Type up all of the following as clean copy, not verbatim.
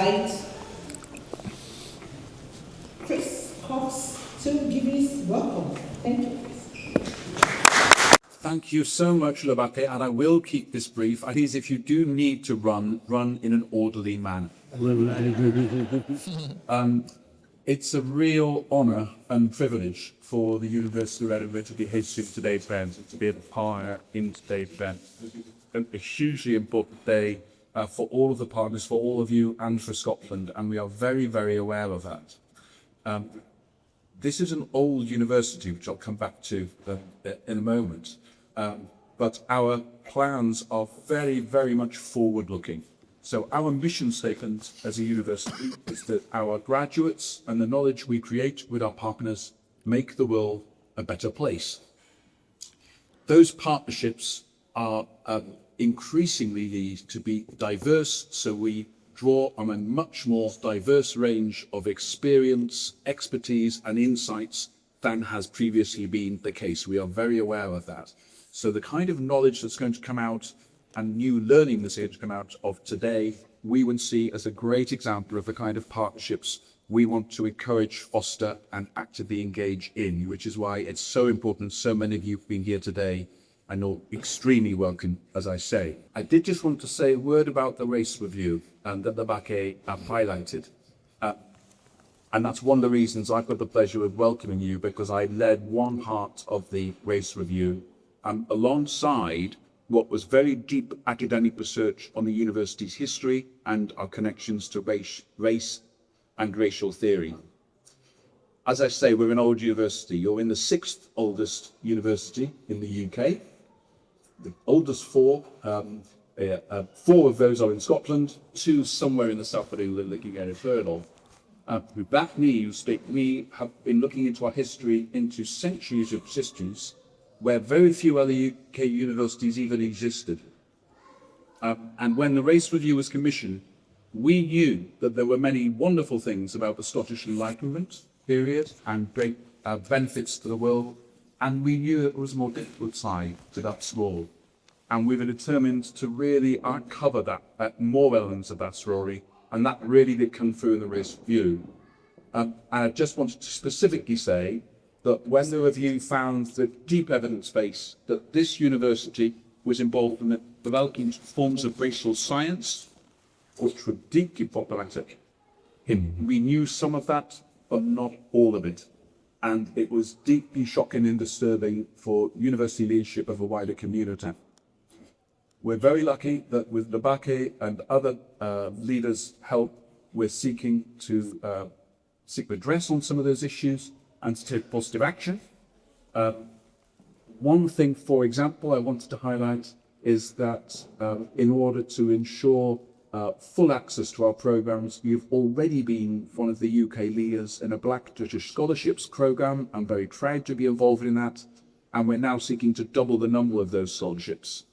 invite Chris Cox to give his welcome. Thank you, Chris. Thank you so much, Labake, and I will keep this brief. Please, if you do need to run in an orderly manner. It's a real honour and privilege for the University of Edinburgh to be hosting today's event and to be a partner in today's event. A hugely important day for all of the partners, for all of you, and for Scotland, and we are very, very aware of that. This is an old university, which I'll come back to in a moment, but our plans are very, very much forward-looking. So our mission statement as a university is that our graduates and the knowledge we create with our partners make the world a better place. Those partnerships are increasingly need to be diverse, so we draw on a much more diverse range of experience, expertise and insights than has previously been the case. We are very aware of that. So the kind of knowledge that's going to come out and new learning that's going to come out of today, we would see as a great example of the kind of partnerships we want to encourage, foster and actively engage in, which is why it's so important so many of you have been here today. I know extremely welcome, as I say. I did just want to say a word about the race review that Labake highlighted. And that's one of the reasons I've got the pleasure of welcoming you, because I led one part of the race review alongside what was very deep academic research on the university's history and our connections to race and racial theory. As I say, we're an old university. You're in the 6th oldest university in the UK. The oldest four of those are in Scotland, 2 somewhere in the south of England that you get a third of. With that news, we have been looking into our history, into centuries of histories, where very few other UK universities even existed. And when the race review was commissioned, we knew that there were many wonderful things about the Scottish Enlightenment period and great benefits to the world, and we knew there was a more difficult side to that story. And we were determined to really uncover that more elements of that story, and that really did come through in the race review. I just wanted to specifically say that when the review found the deep evidence base that this university was involved in the developing forms of racial science, which were deeply problematic, we knew some of that, but not all of it. And it was deeply shocking and disturbing for university leadership of a wider community. We're very lucky that with Labake and other leaders' help, we're seeking to seek redress on some of those issues and to take positive action. One thing, for example, I wanted to highlight is that in order to ensure full access to our programs, you've already been one of the UK leaders in a Black British Scholarships program. I'm very proud to be involved in that. And we're now seeking to double the number of those scholarships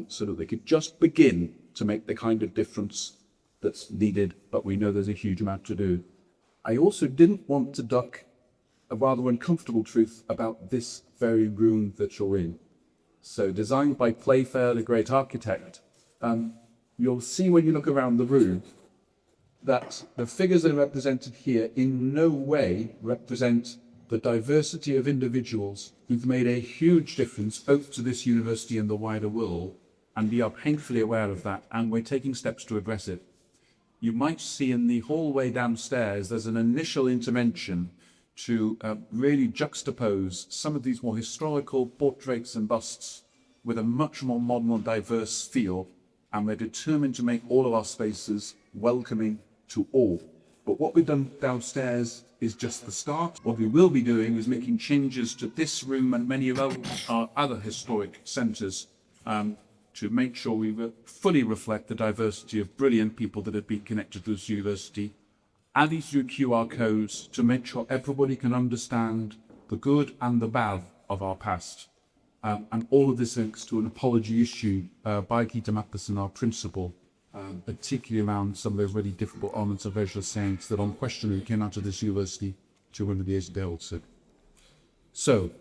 so that they could just begin to make the kind of difference that's needed, but we know there's a huge amount to do. I also didn't want to duck a rather uncomfortable truth about this very room that you're in. So designed by Playfair, the great architect, you'll see when you look around the room that the figures that are represented here in no way represent the diversity of individuals who've made a huge difference both to this university and the wider world, and we are painfully aware of that, and we're taking steps to address it. You might see in the hallway downstairs there's an initial intervention to really juxtapose some of these more historical portraits and busts with a much more modern and diverse feel, and we're determined to make all of our spaces welcoming to all. But what we've done downstairs is just the start. What we will be doing is making changes to this room and many of our other historic centres to make sure we fully reflect the diversity of brilliant people that have been connected to this university, adding through QR codes to make sure everybody can understand the good and the bad of our past. And all of this links to an apology issued by Keita Matheson, our principal, particularly around some of those really difficult elements of racial science that unquestionably came out of this university 200 years ago. So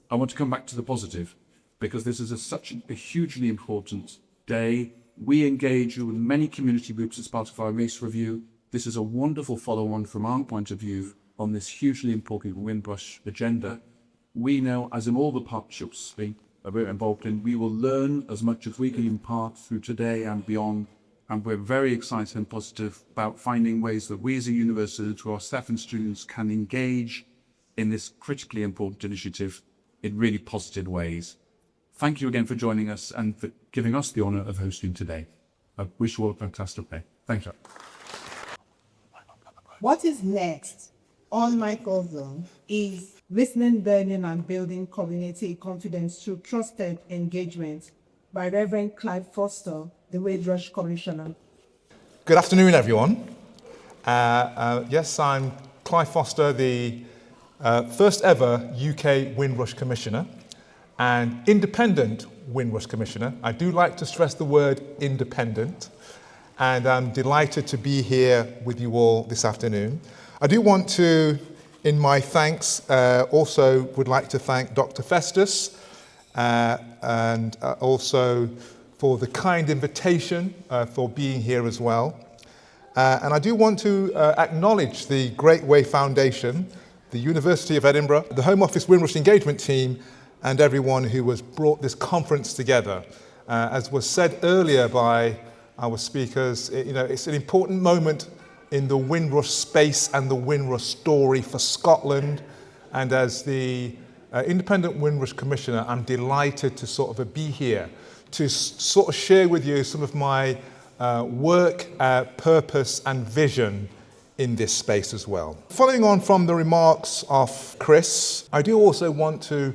I want to come back to the positive, because this is such a hugely important day. We engage with many community groups as part of our race review, This is a wonderful follow-on from our point of view on this hugely important Windrush agenda. We know, as in all the partnerships we're involved in, we will learn as much as we can impart through today and beyond. And we're very excited and positive about finding ways that we as a university, through our staff and students, can engage in this critically important initiative in really positive ways. Thank you again for joining us and for giving us the honour of hosting today. I wish you all a fantastic day. Thank you. What is next on my zone is listening, learning, and building community confidence through trusted engagement by Reverend Clive Foster, the Windrush Commissioner. Good afternoon, everyone. Yes, I'm Clive Foster, the first ever UK Windrush Commissioner and independent Windrush Commissioner. I do like to stress the word independent, and I'm delighted to be here with you all this afternoon. I do want to, in my thanks, also would like to thank Dr. Festus and also for the kind invitation for being here as well. And I do want to acknowledge the Greatway Foundation, the University of Edinburgh, the Home Office Windrush Engagement Team, and everyone who has brought this conference together. As was said earlier by our speakers, it's an important moment in the Windrush space and the Windrush story for Scotland. And as the Independent Windrush Commissioner, I'm delighted to sort of be here to sort of share with you some of my work, purpose and vision in this space as well. Following on from the remarks of Chris, I do also want to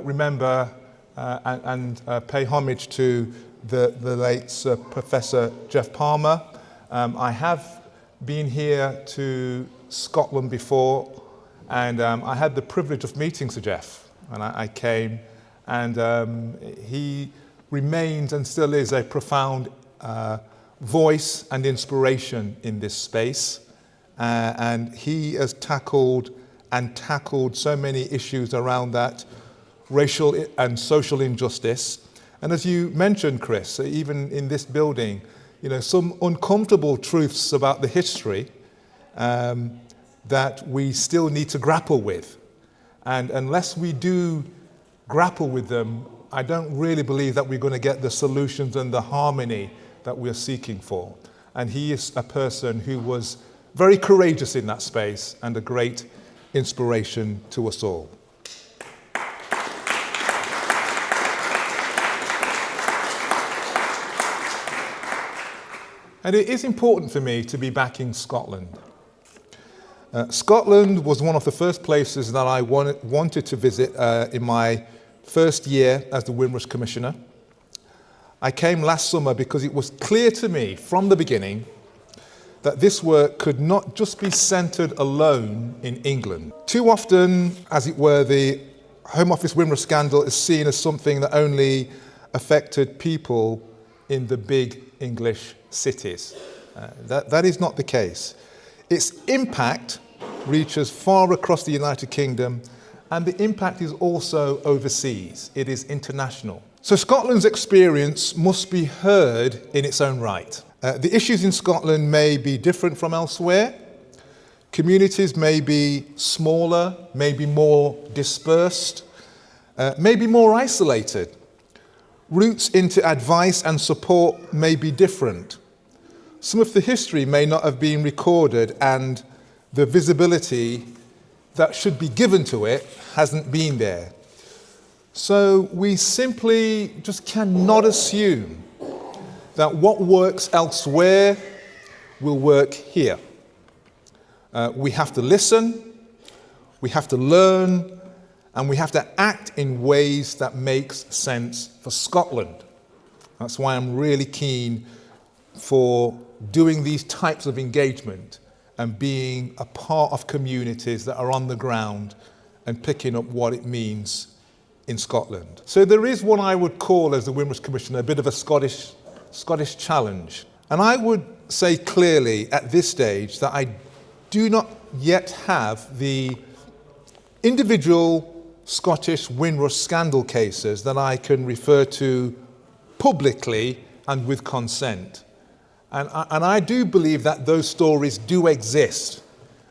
remember and pay homage to the late Sir Professor Jeff Palmer. I have been here to Scotland before, and I had the privilege of meeting Sir Jeff, and I came, and he remains and still is a profound voice and inspiration in this space, and he has tackled so many issues around that, racial and social injustice. And as you mentioned, Chris, even in this building, some uncomfortable truths about the history that we still need to grapple with. And unless we do grapple with them, I don't really believe that we're going to get the solutions and the harmony that we're seeking for. And he is a person who was very courageous in that space and a great inspiration to us all. And it is important for me to be back in Scotland. Scotland was one of the first places that I wanted to visit in my first year as the Windrush Commissioner. I came last summer because it was clear to me from the beginning that this work could not just be centred alone in England. Too often, as it were, the Home Office Windrush scandal is seen as something that only affected people in the big English cities. That is not the case. Its impact reaches far across the United Kingdom, and the impact is also overseas. It is international. So Scotland's experience must be heard in its own right. The issues in Scotland may be different from elsewhere. Communities may be smaller, maybe more dispersed, maybe more isolated. Routes into advice and support may be different. Some of the history may not have been recorded, and the visibility that should be given to it hasn't been there. So we simply just cannot assume that what works elsewhere will work here. We have to listen, we have to learn, and we have to act in ways that makes sense for Scotland. That's why I'm really keen for doing these types of engagement and being a part of communities that are on the ground and picking up what it means in Scotland. So there is what I would call, as the Windrush Commissioner, a bit of a Scottish challenge. And I would say clearly at this stage that I do not yet have the individual Scottish Windrush scandal cases that I can refer to publicly and with consent. And I do believe that those stories do exist.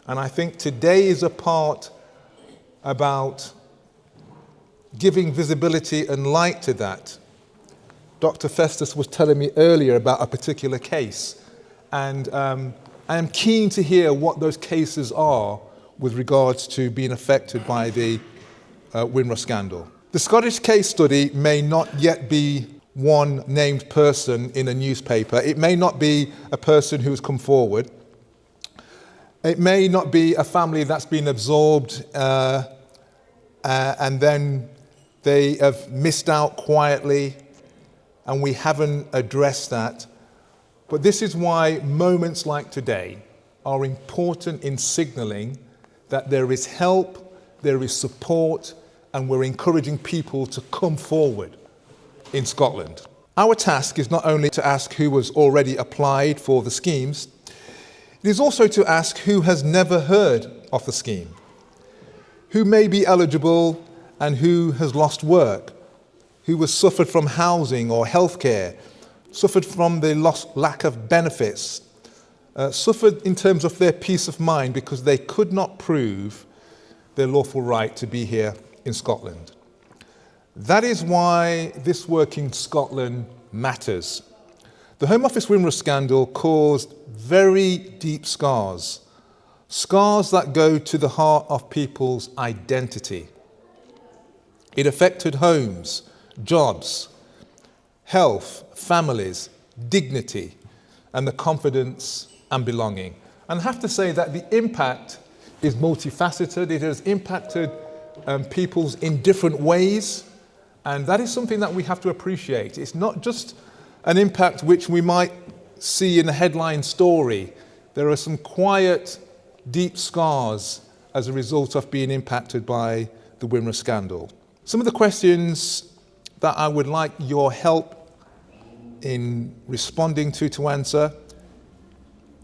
And I think today is a part about giving visibility and light to that. Dr. Festus was telling me earlier about a particular case, and I am keen to hear what those cases are with regards to being affected by the Windrush scandal. The Scottish case study may not yet be one named person in a newspaper. It may not be a person who's come forward. It may not be a family that's been absorbed and then they have missed out quietly and we haven't addressed that. But this is why moments like today are important in signalling that there is help, there is support, and we're encouraging people to come forward in Scotland. Our task is not only to ask who has already applied for the schemes, it is also to ask who has never heard of the scheme, who may be eligible and who has lost work, who has suffered from housing or healthcare, suffered from the lack of benefits, suffered in terms of their peace of mind because they could not prove their lawful right to be here in Scotland. That is why this work in Scotland matters. The Home Office Windrush scandal caused very deep scars, scars that go to the heart of people's identity. It affected homes, jobs, health, families, dignity, and the confidence and belonging. And I have to say that the impact is multifaceted. It has impacted peoples in different ways, and that is something that we have to appreciate. It's not just an impact which we might see in a headline story. There are some quiet, deep scars as a result of being impacted by the Windrush scandal. Some of the questions that I would like your help in responding to answer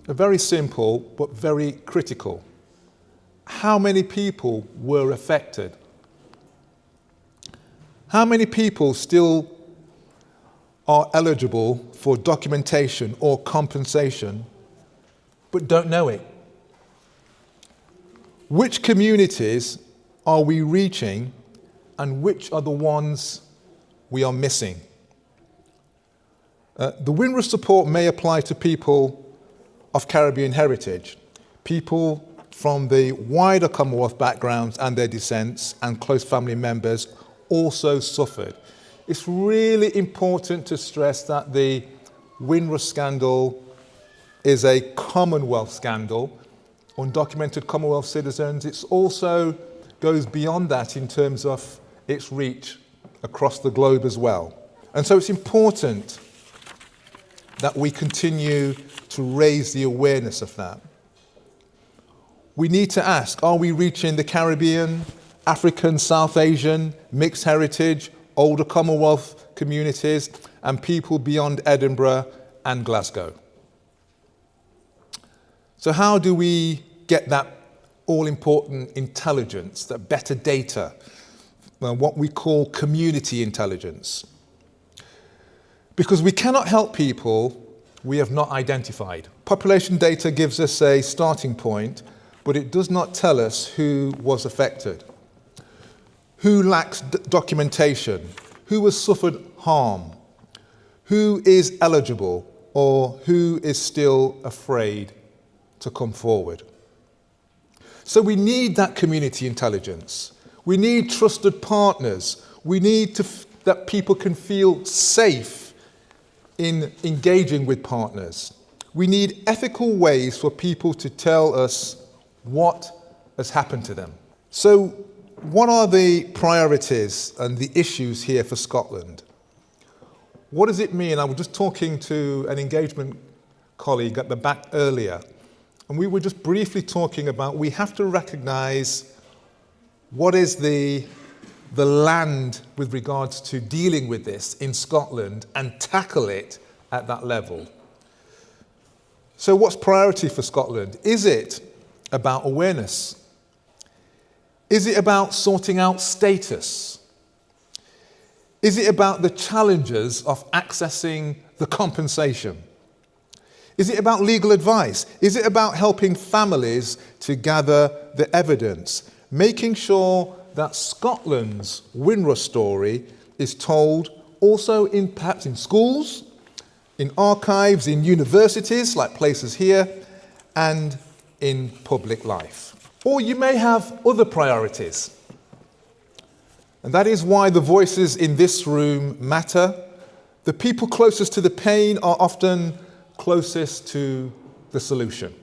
are very simple but very critical. How many people were affected? How many people still are eligible for documentation or compensation but don't know it? Which communities are we reaching and which are the ones we are missing? The Windrush support may apply to people of Caribbean heritage, people from the wider Commonwealth backgrounds and their descents and close family members also suffered. It's really important to stress that the Windrush scandal is a Commonwealth scandal. Undocumented Commonwealth citizens, it also goes beyond that in terms of its reach across the globe as well. And so it's important that we continue to raise the awareness of that. We need to ask, are we reaching the Caribbean, African, South Asian, mixed heritage, older Commonwealth communities, and people beyond Edinburgh and Glasgow? So how do we get that all-important intelligence, that better data, what we call community intelligence? Because we cannot help people we have not identified. Population data gives us a starting point, but it does not tell us who was affected, who lacks documentation, who has suffered harm, who is eligible, or who is still afraid to come forward. So we need that community intelligence. We need trusted partners. We need that people can feel safe in engaging with partners. We need ethical ways for people to tell us what has happened to them. So what are the priorities and the issues here for Scotland? What does it mean? I was just talking to an engagement colleague at the back earlier, and we were just briefly talking about we have to recognise what is the land with regards to dealing with this in Scotland and tackle it at that level. So what's priority for Scotland? Is it about awareness? Is it about sorting out status? Is it about the challenges of accessing the compensation? Is it about legal advice? Is it about helping families to gather the evidence? Making sure that Scotland's Windrush story is told also perhaps in schools, in archives, in universities like places here, and in public life. Or you may have other priorities. And that is why the voices in this room matter. The people closest to the pain are often closest to the solution.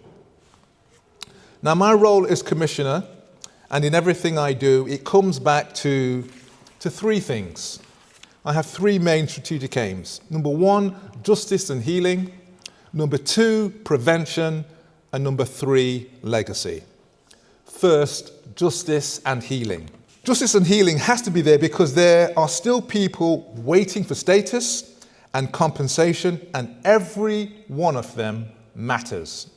Now, my role as Commissioner, and in everything I do, it comes back to three things. I have three main strategic aims. Number one, justice and healing. Number two, prevention. And number three, legacy. First, justice and healing. Justice and healing has to be there because there are still people waiting for status and compensation, and every one of them matters.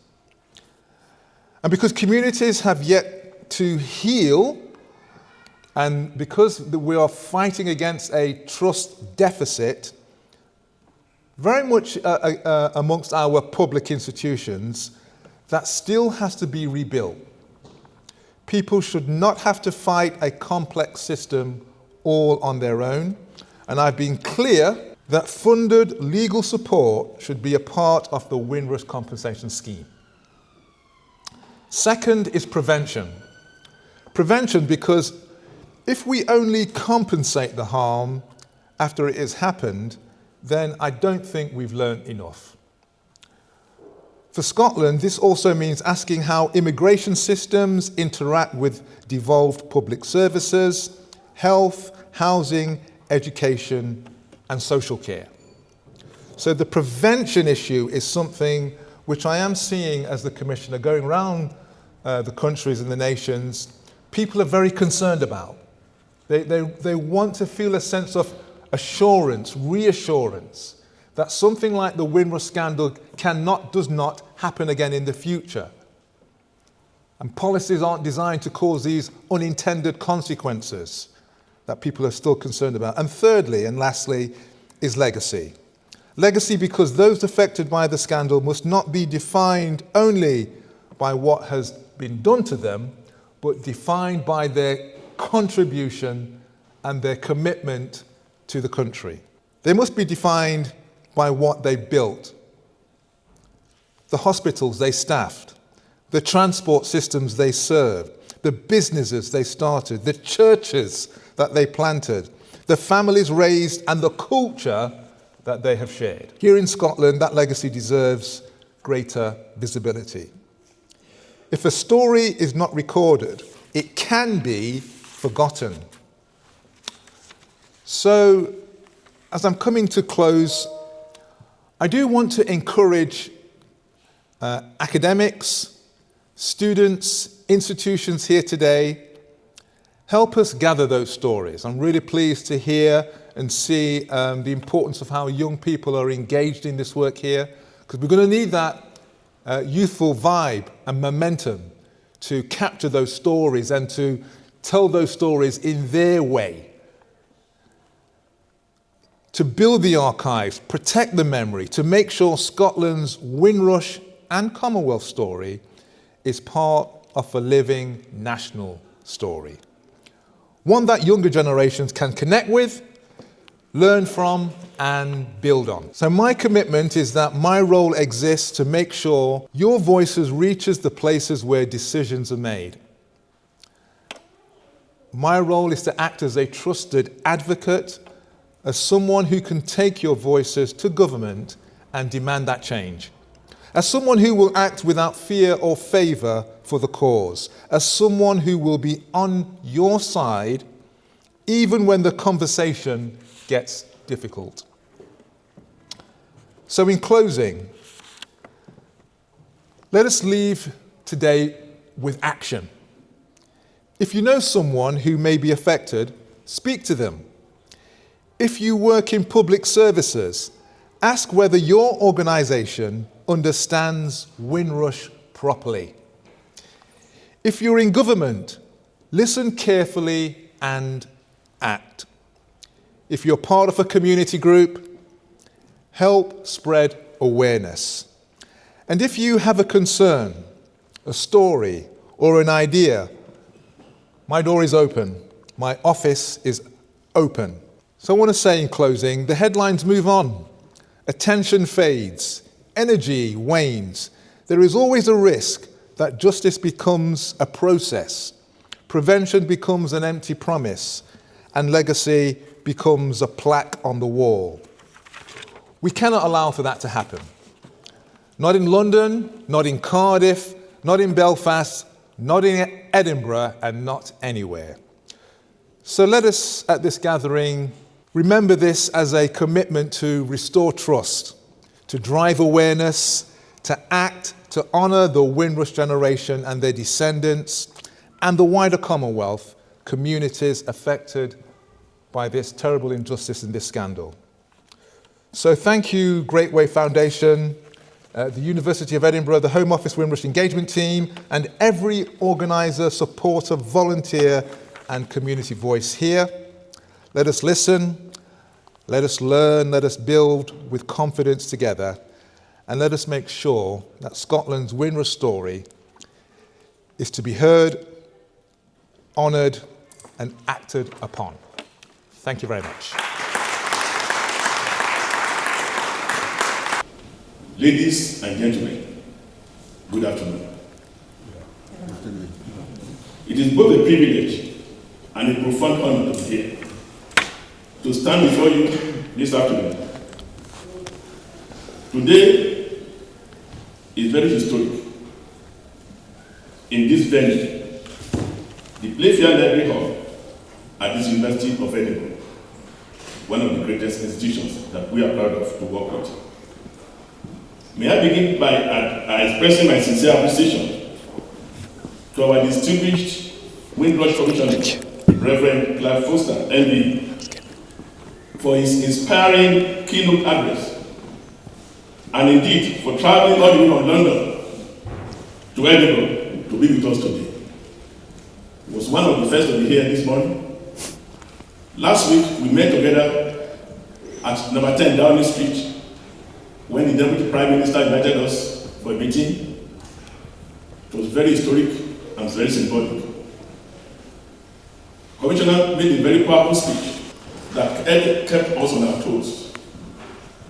And because communities have yet to heal, and because we are fighting against a trust deficit, very much amongst our public institutions, that still has to be rebuilt. People should not have to fight a complex system all on their own. And I've been clear that funded legal support should be a part of the Windrush compensation scheme. Second is prevention. Prevention because if we only compensate the harm after it has happened, then I don't think we've learned enough. For Scotland, this also means asking how immigration systems interact with devolved public services, health, housing, education, and social care. So the prevention issue is something which I am seeing as the Commissioner going around the countries and the nations. People are very concerned about. They want to feel a sense of assurance, reassurance, that something like the Windrush scandal does not happen again in the future. And policies aren't designed to cause these unintended consequences that people are still concerned about. And thirdly, and lastly, is legacy. Legacy because those affected by the scandal must not be defined only by what has been done to them, but defined by their contribution and their commitment to the country. They must be defined by what they built, the hospitals they staffed, the transport systems they served, the businesses they started, the churches that they planted, the families raised, and the culture that they have shared. Here in Scotland, that legacy deserves greater visibility. If a story is not recorded, it can be forgotten. So, as I'm coming to close, I do want to encourage academics, students, institutions here today, help us gather those stories. I'm really pleased to hear and see the importance of how young people are engaged in this work here, because we're going to need that youthful vibe and momentum to capture those stories and to tell those stories in their way. To build the archives, protect the memory, to make sure Scotland's Windrush and Commonwealth story is part of a living national story. One that younger generations can connect with, learn from, and build on. So my commitment is that my role exists to make sure your voices reaches the places where decisions are made. My role is to act as a trusted advocate, as someone who can take your voices to government and demand that change. As someone who will act without fear or favour for the cause. As someone who will be on your side even when the conversation gets difficult. So in closing, let us leave today with action. If you know someone who may be affected, speak to them. If you work in public services, ask whether your organisation understands Windrush properly. If you're in government, listen carefully and act. If you're part of a community group, help spread awareness. And if you have a concern, a story, or an idea, my door is open. My office is open. So I want to say in closing, the headlines move on. Attention fades. Energy wanes. There is always a risk that justice becomes a process. Prevention becomes an empty promise. And legacy becomes a plaque on the wall. We cannot allow for that to happen. Not in London, not in Cardiff, not in Belfast, not in Edinburgh, and not anywhere. So let us, at this gathering, remember this as a commitment to restore trust, to drive awareness, to act, to honour the Windrush generation and their descendants, and the wider Commonwealth, communities affected by this terrible injustice and this scandal. So thank you, Greatway Foundation, the University of Edinburgh, the Home Office Windrush Engagement Team, and every organiser, supporter, volunteer, and community voice here. Let us listen, let us learn, let us build with confidence together, and let us make sure that Scotland's Windrush story is to be heard, honoured, and acted upon. Thank you very much. Ladies and gentlemen, good afternoon. It is both a privilege and a profound honor to be here, to stand before you this afternoon. Today is very historic. In this venue, the Playfair Library Hall at this University of Edinburgh, one of the greatest institutions that we are proud of to work with. May I begin by expressing my sincere appreciation to our distinguished Windrush Commissioner, Reverend Clive Foster, MB, for his inspiring keynote address, and indeed for traveling all the way from London to Edinburgh to be with us today. He was one of the first to be here this morning. Last week, we met together at number 10 Downing Street when the Deputy Prime Minister invited us for a meeting. It was very historic and very symbolic. Commissioner made a very powerful speech that kept us on our toes,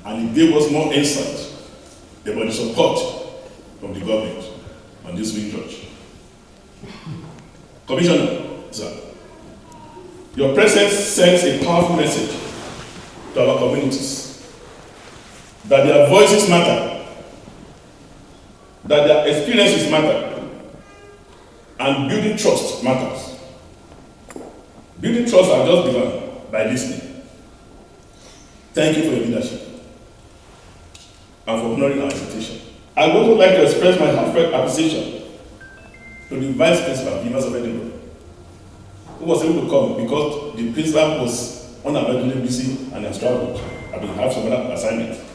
and it gave us more insight about the support from the government on this Windrush. Commissioner, sir, your presence sends a powerful message to our communities that their voices matter, that their experiences matter, and building trust matters. Building trust has just begun by listening. Thank you for your leadership and for honoring our invitation. I would also like to express my heartfelt appreciation to the Vice Principal of the University of Edinburgh, who was able to come because the principal was unavoidably busy and has traveled. I will have some other assignments.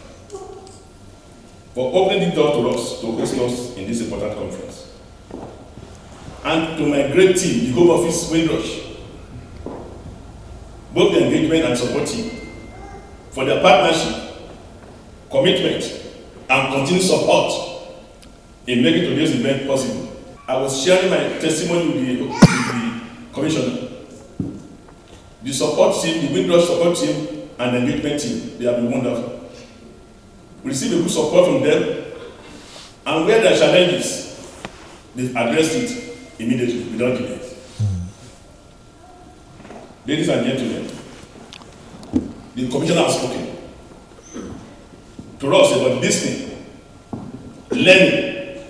For opening the door to us to host us in this important conference. And to my great team, the Home Office Windrush, both the engagement and support team, for their partnership, commitment, and continued support in making today's event possible. I was sharing my testimony with the Commissioner. The support team, the Windrush support team, and the engagement team, they have been wonderful. We receive a good support from them, and where there are challenges, they've addressed it immediately, without delay. Ladies and gentlemen, the Commissioner has spoken to us about listening, learning,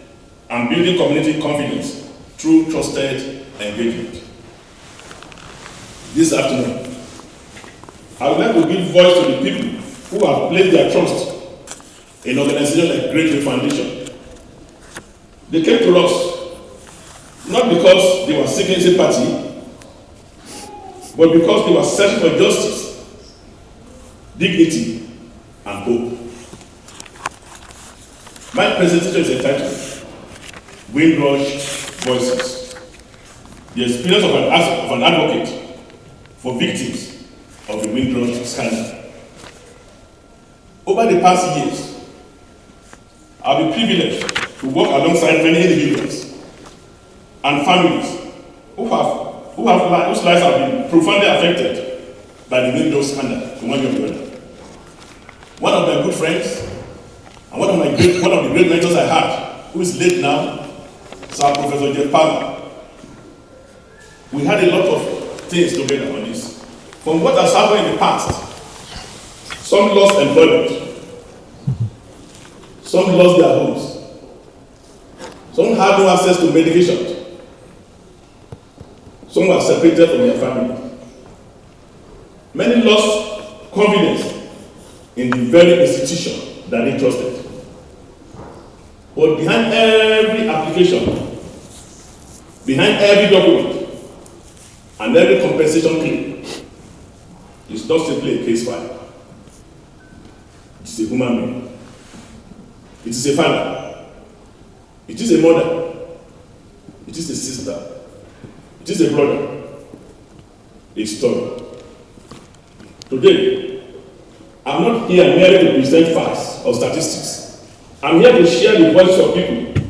and building community confidence through trusted engagement. This afternoon, I would like to give voice to the people who have placed their trust in organizations like Greatway Foundation. They came to us not because they were seeking sympathy, but because they were searching for justice, dignity, and hope. My presentation is entitled Windrush Voices, the experience of an advocate for victims of the Windrush scandal. Over the past years, I've been privileged to work alongside many individuals and families whose lives have been profoundly affected by the Windrush scandal to one way or the other. One of my good friends and one of the great mentors I had, who is late now, Sir Professor Jeff Palmer. We had a lot of things together on this. From what has happened in the past, some lost employment, some lost their homes, some had no access to medication, some were separated from their family. Many lost confidence in the very institution that they trusted. But behind every application, behind every document, and every compensation claim, is not simply a case file. It is a human being. It is a father. It is a mother. It is a sister. It is a brother. A story. Today, I'm not here merely to present facts or statistics. I'm here to share the voices of people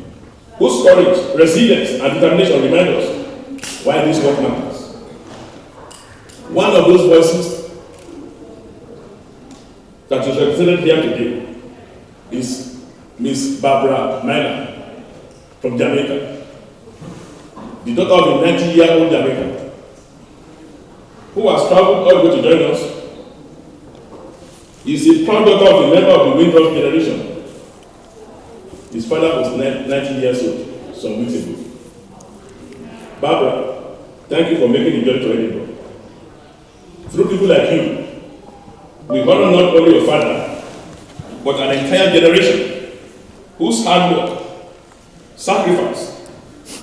whose courage, resilience, and determination remind us why this work matters. One of those voices that is represented here today is Miss Barbara Miller from Jamaica, the daughter of a 90-year-old Jamaican who has traveled all the way to join us. He is a proud daughter of a member of the Windrush generation. His father was 90 years old some weeks ago. Barbara, thank you for making the journey to Edinburgh. Through people like you, we honor not only your father, but an entire generation whose hard work, sacrifice,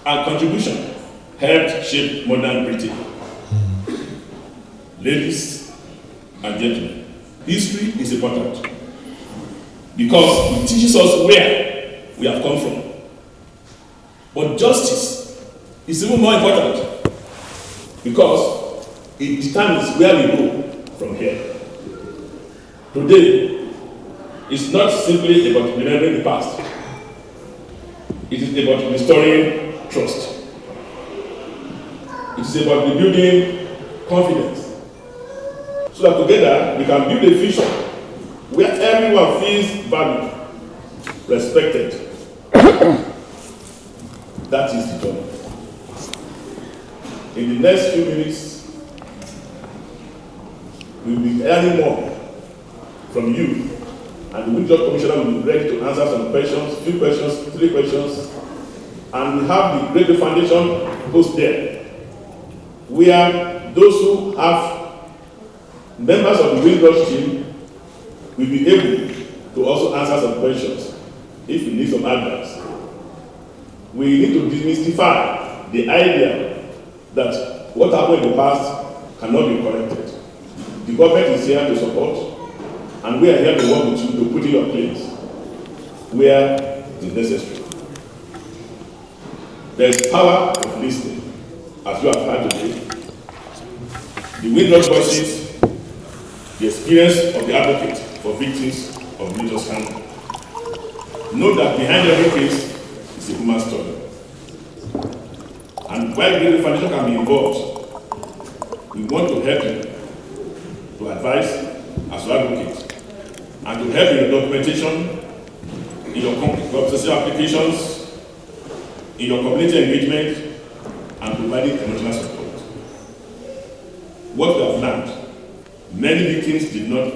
and contribution helped shape modern Britain. Ladies and gentlemen, history is important because it teaches us where we have come from. But justice is even more important because it determines where we go from here. Today is not simply about remembering the past. It is about restoring trust. It is about rebuilding confidence. So that together we can build a future where everyone feels valued, respected. That is the job. In the next few minutes, we will be hearing more from you, and the Windrush Commissioner will be ready to answer some questions, few questions, 3 questions, and we have the Greatway Foundation host there, where those who have members of the Windrush team will be able to also answer some questions if you need some advice. We need to demystify the idea that what happened in the past cannot be corrected. The government is here to support, and we are here to work with you to put in your claims where it is necessary. There is power of listening, as you have heard today. The Windrush voices, the experience of the advocate for victims of religious scandal. Know that behind every case is a human story. And while the Greatway Foundation can be involved, we want to help you, to advise as your advocate, and to help in your documentation, in your compensation applications, in your community engagement, and providing emotional support. What we have learned, many victims did not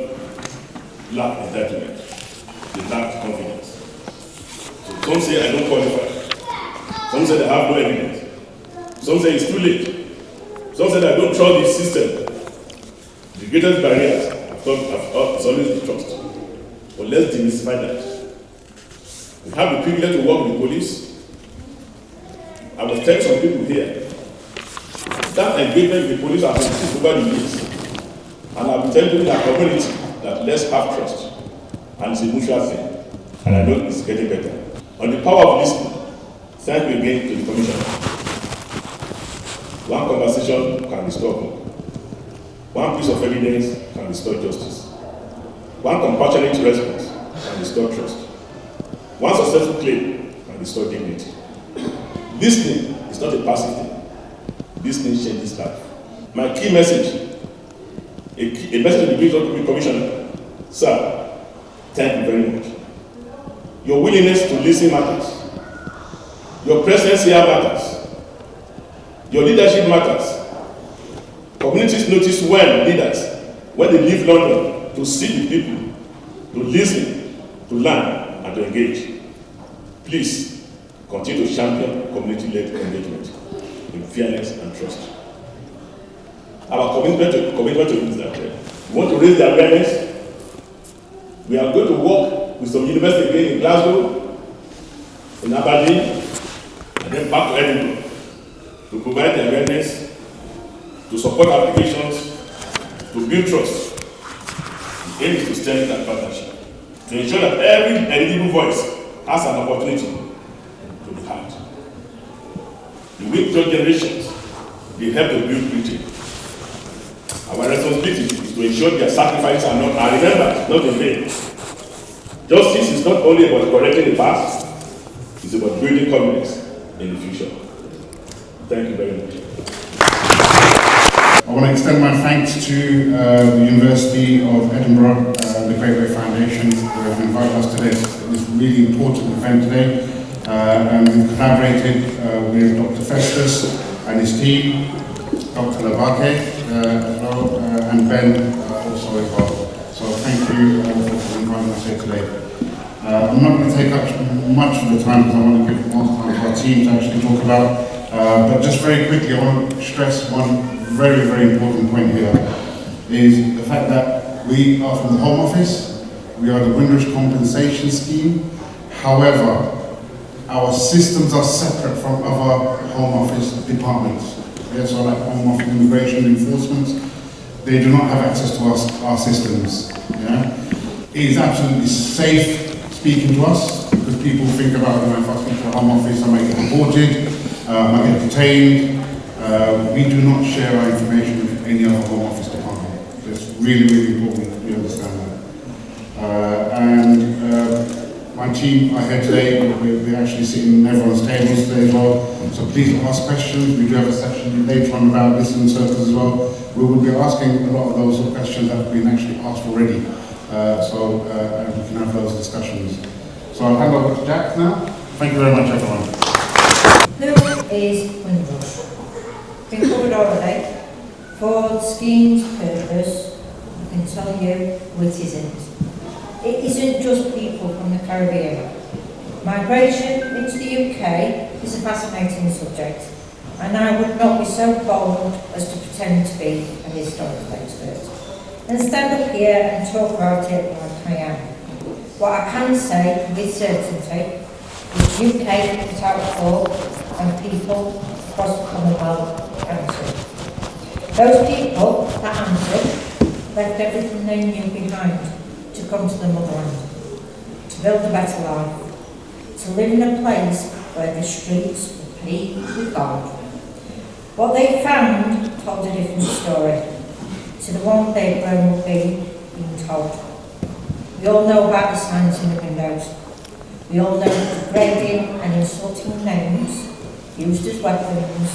lack entitlement, they lacked confidence. So some say I don't qualify, some say they have no evidence, some say it's too late, some say I don't trust the system. The greatest barriers is always the trust. But let's demystify that. We have the privilege to work with the police. I was telling some people here, that engagement with the police has increased over the years. And I've been telling people in our community that let's have trust. And it's a mutual thing. And I know it's getting better. On the power of listening, thank you again to the Commissioner. One conversation can restore hope. One piece of evidence can restore justice. One compassionate response can restore trust. One successful claim can restore dignity. Listening is not a passive thing. Listening changes life. My key message, a message to the Greatway Commissioner. Sir, thank you very much. Your willingness to listen matters. Your presence here matters. Your leadership matters. Communities notice when they leave London to sit with people, to listen, to learn, and to engage. Please continue to champion community-led engagement in fairness and trust. Our commitment to is that we want to raise the awareness. We are going to work with some universities again in Glasgow, in Aberdeen, and then back to Edinburgh to provide the awareness, to support applications, to build trust. The aim is to strengthen that partnership, to ensure that every eligible voice has an opportunity to be heard. The future generations, they help to build Britain. Our responsibility is to ensure their sacrifices are remembered, not in vain. Justice is not only about correcting the past, it's about building confidence in the future. Thank you very much. I want to extend my thanks to the University of Edinburgh, the Greatway Foundation, who have invited us to this really important event today. And we've collaborated with Dr. Festus and his team, Dr. Labake as well, and Ben also as well. So thank you for inviting us here today. I'm not going to take up much of the time because I want to give more time to our team to actually talk about. But just very quickly, I want to stress one very, very important point here, is the fact that we are from the Home Office, we are the Windrush Compensation Scheme. However, our systems are separate from other Home Office departments. Yeah, so like Home Office Immigration Enforcement, they do not have access to our systems. Yeah? It is absolutely safe speaking to us, because people think about, if I speak to the Home Office, I might get reported, I might get detained. We do not share our information with any other Home Office department. It's really, really important we understand that. My team are here today. We're actually sitting at everyone's tables today as well. So please ask questions. We do have a section later on about listening circles as well. We will be asking a lot of those questions that have been actually asked already. And we can have those discussions. So I'll hand over to Jack now. Thank you very much, everyone. Who is Windrush? Been covered already. For the scheme's purpose, I can tell you what it isn't. It isn't just people from the Caribbean. Migration into the UK is a fascinating subject, and I would not be so bold as to pretend to be a historical expert and stand up here and talk about it like I am. What I can say with certainty is the UK put out a call and people across the Commonwealth answered. Those people that answered left everything they knew behind to come to the motherland, to build a better life, to live in a place where the streets were paved with gold. What they found told a different story to the one they'd grown up being told. We all know about the signs in the windows. We all know the degrading and insulting names used as weapons.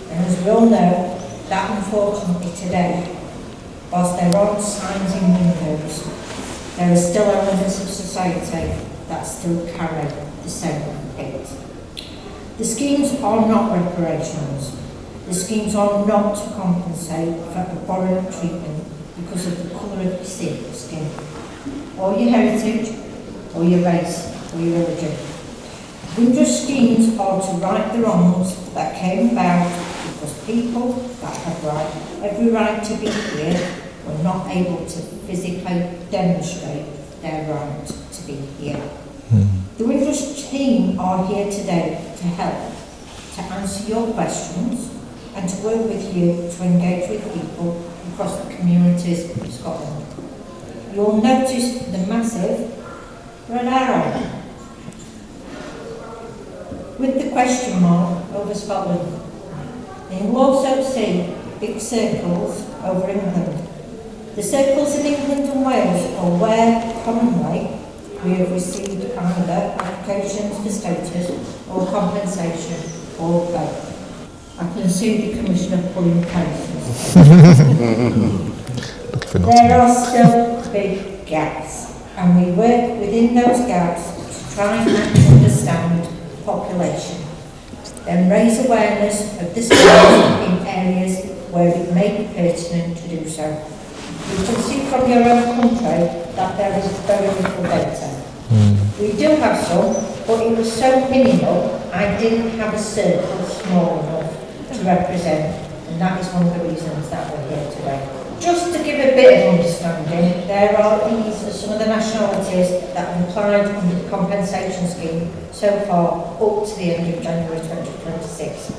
And as we all know, that unfortunately today, whilst there aren't signs in windows, there are still elements of society that still carry the same fate. The schemes are not reparations. The schemes are not to compensate for abhorrent treatment because of the colour of your skin, or your heritage, or your race, or your religion. Windrush schemes are to right the wrongs that came about because people that have every right to be here were not able to physically demonstrate their right to be here. The Windrush team are here today to help, to answer your questions, and to work with you to engage with people across the communities of Scotland. You'll notice the massive red arrow with the question mark over Scotland. And you'll also see big circles over England. The circles in England and Wales are where commonly we have received either applications for status or compensation or both. I can see the Commissioner pulling faces. There are still big gaps, and we work within those gaps to try and understand population, then raise awareness of the skills in areas where it may be pertinent to do so. You can see from your own country that there is very little data. We do have some, but it was so minimal, I didn't have a circle small enough to represent, and that is one of the reasons that we're here today. Just to give a bit of understanding, there are these are some of the nationalities that have applied under the compensation scheme so far up to the end of January 2026.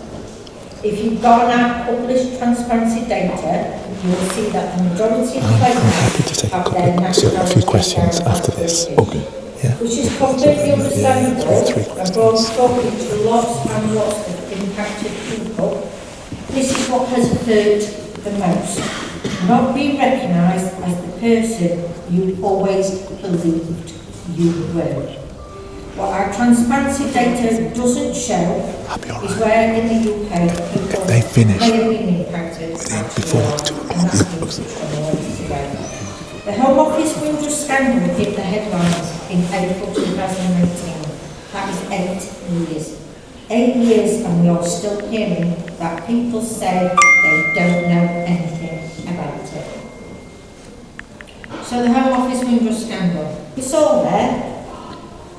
If you've gone out published transparency data, you will see that the majority of places have their nationality a few questions after this. Okay. Yeah. Which is completely understandable and brought talking to lots and lots of impacted people. This is what has hurt the most. Not being recognised as the person you always believed you were. What our transparency data doesn't show is where in the UK people may have been impacted and that's the Home Office Windrush scandal hit the headlines in April 2018. That is 8 years. 8 years and we are still hearing that people say they don't know anything about it. So the Home Office Windrush scandal. It's all there,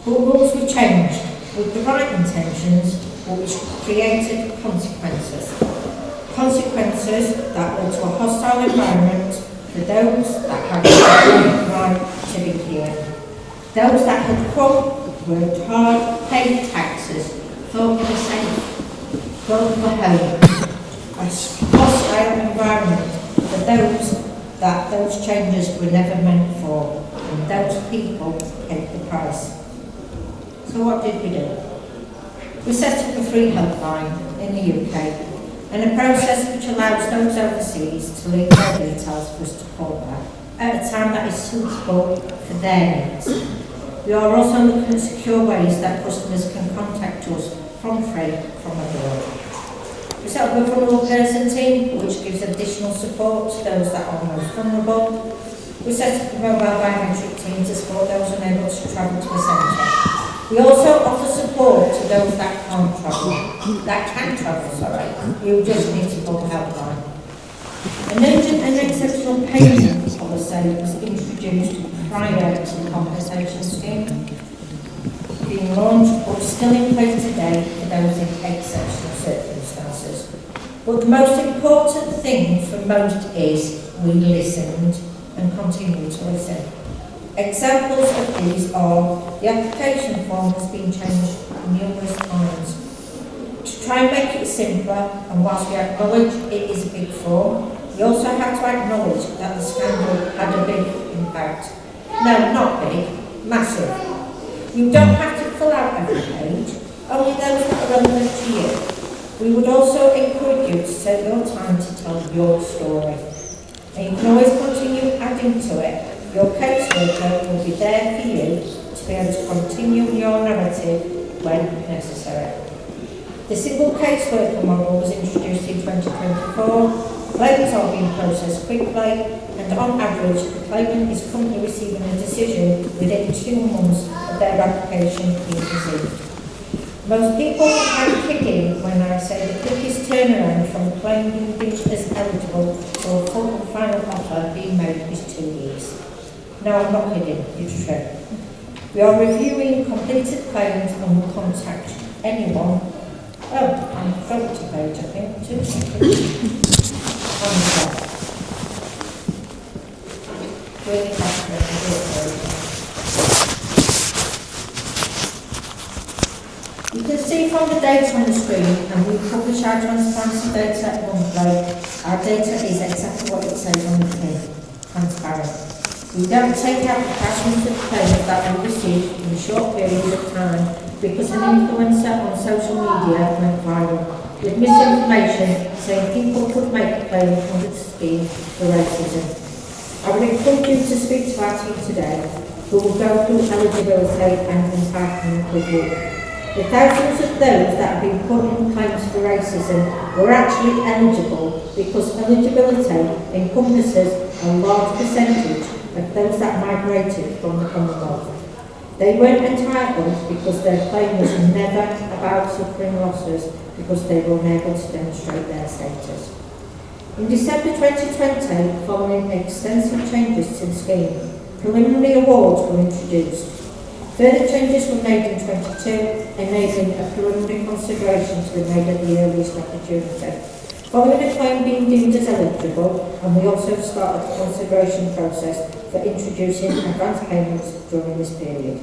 but rules were changed with the right intentions, which created consequences. Consequences that led to a hostile environment for those that had the right to be here. Those that had worked hard, paid taxes, thought they were safe, thought they were home. A hostile environment for those that those changes were never meant for, and those people paid the price. So what did we do? We set up a free helpline in the UK, and a process which allows those overseas to leave their details for us to call back at a time that is suitable for their needs. We are also looking at secure ways that customers can contact us from free from abroad. We set up a vulnerable person team which gives additional support to those that are most vulnerable. We set up a mobile biometric team to support those unable to travel to a centre. We also offer support to those that can't travel, you just need to call the helpline. An urgent and exceptional payment policy was introduced prior to the compensation scheme being launched, but still in place today for those in exceptional circumstances. But the most important thing for most is we listened and continue to listen. Examples of these are the application form has been changed numerous times. To try and make it simpler, and whilst we acknowledge it is a big form, we also have to acknowledge that the scandal had a big impact. No, not big, massive. You don't have to fill out every page, only those that are relevant to you. We would also encourage you to take your time to tell your story. And you can always continue adding to it. Your caseworker will be there for you to be able to continue your narrative when necessary. The single caseworker model was introduced in 2024. Claims are being processed quickly, and on average, the claimant is currently receiving a decision within 2 months of their application being received. Most people are kidding when I say the quickest turnaround from a claim being deemed as eligible to a full and final offer being made is 2 years. No, I'm not kidding, it's true. We are reviewing completed claims and will contact anyone. Oh, I'm front to page, I think, 2 seconds. Really you can see from the data on the screen, and we publish our transparency data monthly. Our data is exactly what it says on the tin, transparent. We don't take out the thousands of claims that we receive in a short period of time because an influencer on social media went viral with misinformation saying people could make a claim under the scheme for racism. I would encourage you to speak to our team today. who will go through eligibility and entitlement review. The thousands of those that have been put in claims for racism were actually eligible because eligibility encompasses a large percentage of those that migrated from the Commonwealth. They weren't entitled because their claim was never about suffering losses because they were unable to demonstrate their status. In December 2020, following extensive changes to the scheme, preliminary awards were introduced. Further changes were made in 22, enabling a preliminary consideration to be made at the earliest opportunity. Following a claim being deemed as eligible, and we also started the consideration process for introducing advance payments during this period.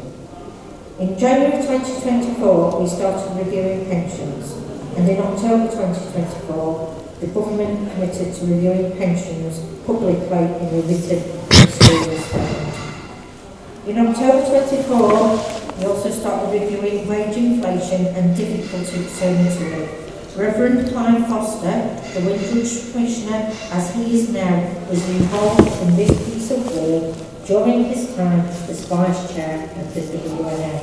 In January 2024, we started reviewing pensions, and in October 2024, the government committed to reviewing pensions publicly in a written statement. In October 24, we also started reviewing wage inflation and difficulty maternity leave. Reverend Clive Foster, the Windrush Commissioner, as he is now, was involved in this piece of work during his time as Vice Chair of the WNF.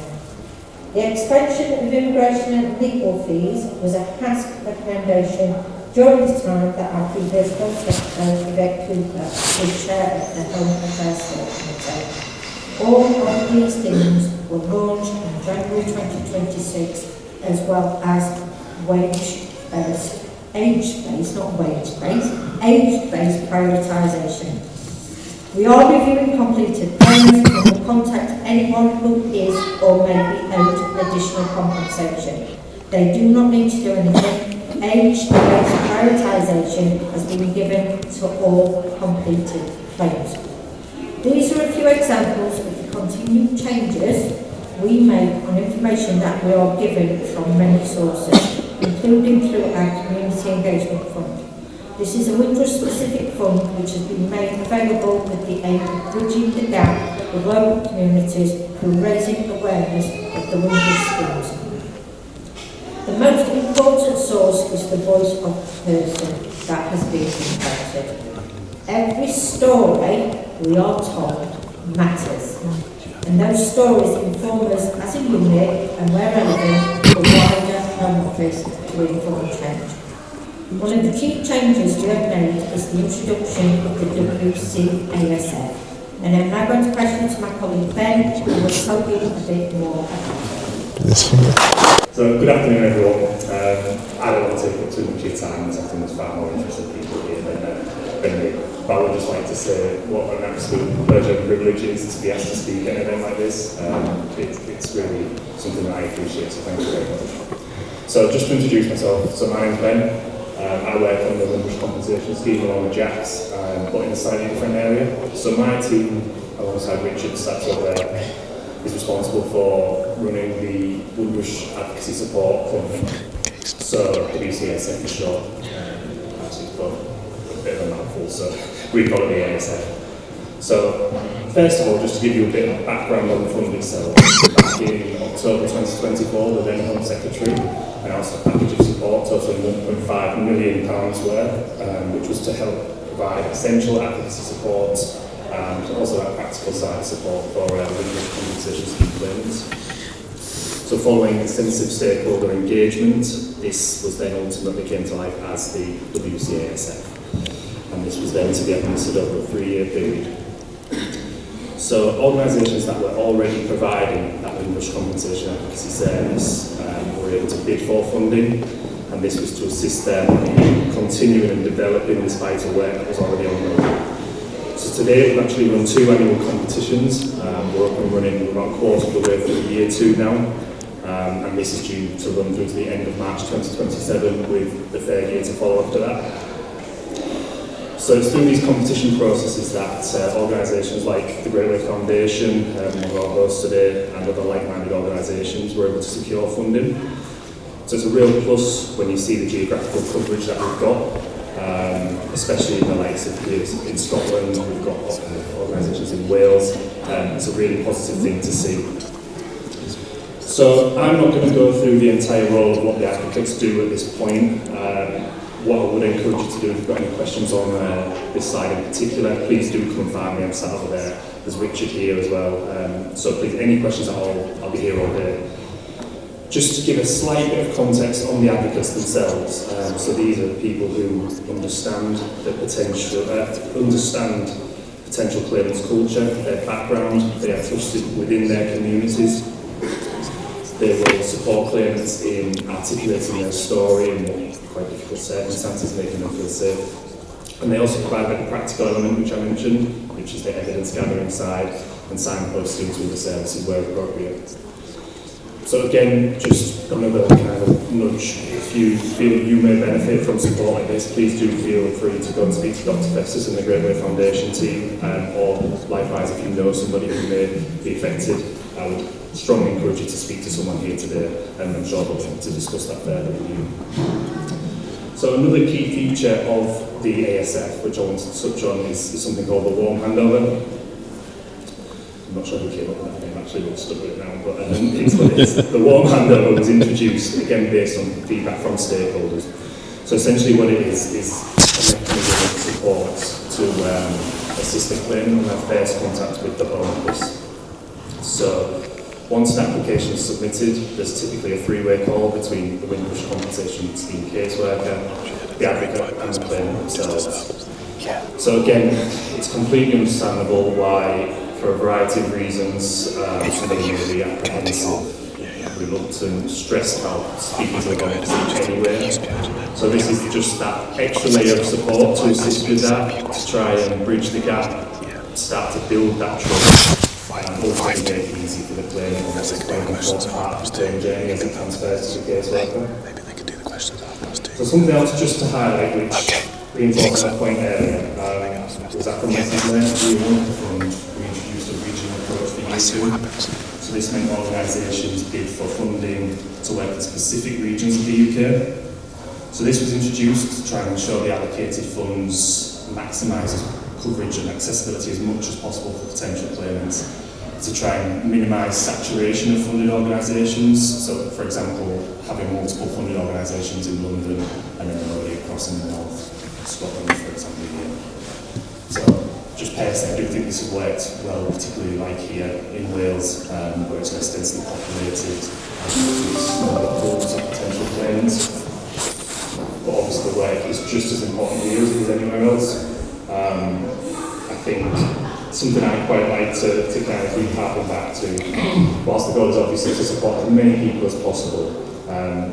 The expansion of immigration and legal fees was a HASC recommendation during the time that our previous Home Secretary, Yvette Cooper, was Chair of the Home Affairs Committee. All of these things were launched in January 2026, as well as age-based prioritisation. We are reviewing completed claims and will contact anyone who is or may be owed additional compensation. They do not need to do anything. Age-based prioritisation has been given to all completed claims. These are a few examples of the continued changes we make on information that we are given from many sources, including through our Community Engagement Fund. This is a Windrush-specific fund which has been made available with the aim of bridging the gap with local communities through raising awareness of the Windrush schemes. The most important source is the voice of the person that has been impacted. Every story we are told matters, and those stories inform us as a unit and, where relevant, the wider Home Office to inform change. One of the key changes we have made is the introduction of the WCASF, and I'm now going to pass you to my colleague Ben, who will tell you a bit more about it. So, good afternoon everyone. I don't want to take up too much of your time, as I think there's far more interested people here than me. But I would just like to say what an absolute pleasure and privilege it is to be asked to speak at an event like this. It's really something that I appreciate, so thank you very much. So, just to introduce myself, so my name's Ben. I work on the Windrush compensation scheme along with Jack's, but in a slightly different area. So my team, alongside Richard, sat over there, is responsible for running the Windrush Advocacy Support Fund. So WCASF for short, actually for a bit of a mouthful, so we call it the ASF. So first of all, just to give you a bit of background on the fund itself, back in October 2024, the then Home Secretary announced a package of support totaling £1.5 million worth, which was to help provide essential advocacy support and also that practical side support for Windrush compensation scheme claimants. So following extensive stakeholder engagement, this was then ultimately came to life as the WCASF, and this was then to be administered over a 3-year period. So organisations that were already providing that Windrush compensation advocacy service were able to bid for funding, and this was to assist them in continuing and developing this vital work that was already ongoing. So today we've actually run 2 annual competitions. We're up and running about a quarter of the way through year 2 now, and this is due to run through to the end of March 2027 with the third year to follow after that. So it's through these competition processes that organisations like the Greatway Foundation, who are our hosts today, and other like-minded organisations were able to secure funding. So it's a real plus when you see the geographical coverage that we've got, especially in the likes of here in Scotland. We've got organisations in Wales. It's a really positive thing to see. So I'm not going to go through the entire role of what the advocates do at this point. what I would encourage you to do, if you've got any questions on this slide in particular, please do come and find me. I'm sat over there. There's Richard here as well. So please, any questions at all, I'll be here all day. Just to give a slight bit of context on the advocates themselves. So these are people who understand the potential, potential claimants' culture, their background. They are trusted within their communities. They will support claimants in articulating their story in quite difficult circumstances, making them feel safe. And they also provide the practical element, which I mentioned, which is the evidence gathering side, and signposting to the services where appropriate. So again, just another kind of nudge. If you feel you may benefit from support like this, please do feel free to go and speak to Dr. Festus and the Greatway Foundation team, or likewise, if you know somebody who may be affected, I would strongly encourage you to speak to someone here today, and I'm sure they'll want to discuss that further with you. So another key feature of the ASF, which I want to touch on, is something called the warm handover. I'm not sure who came up with that name, actually, we'll stuck with it now, but it's what it is. The warm handover was introduced, again, based on feedback from stakeholders. So essentially what it is a mechanism of support to assist the claimant and have first contact with the Home Office. So once an application is submitted, there's typically a three-way call between the Windrush Compensation Scheme caseworker, the advocate and the claimant themselves. So again, it's completely understandable why, for a variety of reasons, somebody may be apprehensive, reluctant, stressed about speaking to the Home Office anyway. So this is just that extra layer of support to assist with that, to try and bridge the gap, start to build that trust. And also make it easy for the claimant, and that's a quite important part of the claim journey as it transfers to the caseworker. Maybe they could do the questions after us too. So something else just to highlight, which reinforces that point earlier, was that the message there we introduced a regional approach for you too. So this meant organisations bid for funding to work in specific regions of the UK. So this was introduced to try and ensure the allocated funds maximises coverage and accessibility as much as possible for potential claimants, to try and minimise saturation of funded organisations. So, for example, having multiple funded organisations in London and then nobody across in the north, Scotland, for example, here. So, just personally, I do think this has worked well, particularly like here in Wales, where it's less densely populated, and smaller pools of potential claimants. But obviously, the work is just as important here as it is anywhere else. I think something I'd quite like to kind of keep harping back to, whilst the goal is obviously to support as many people as possible, and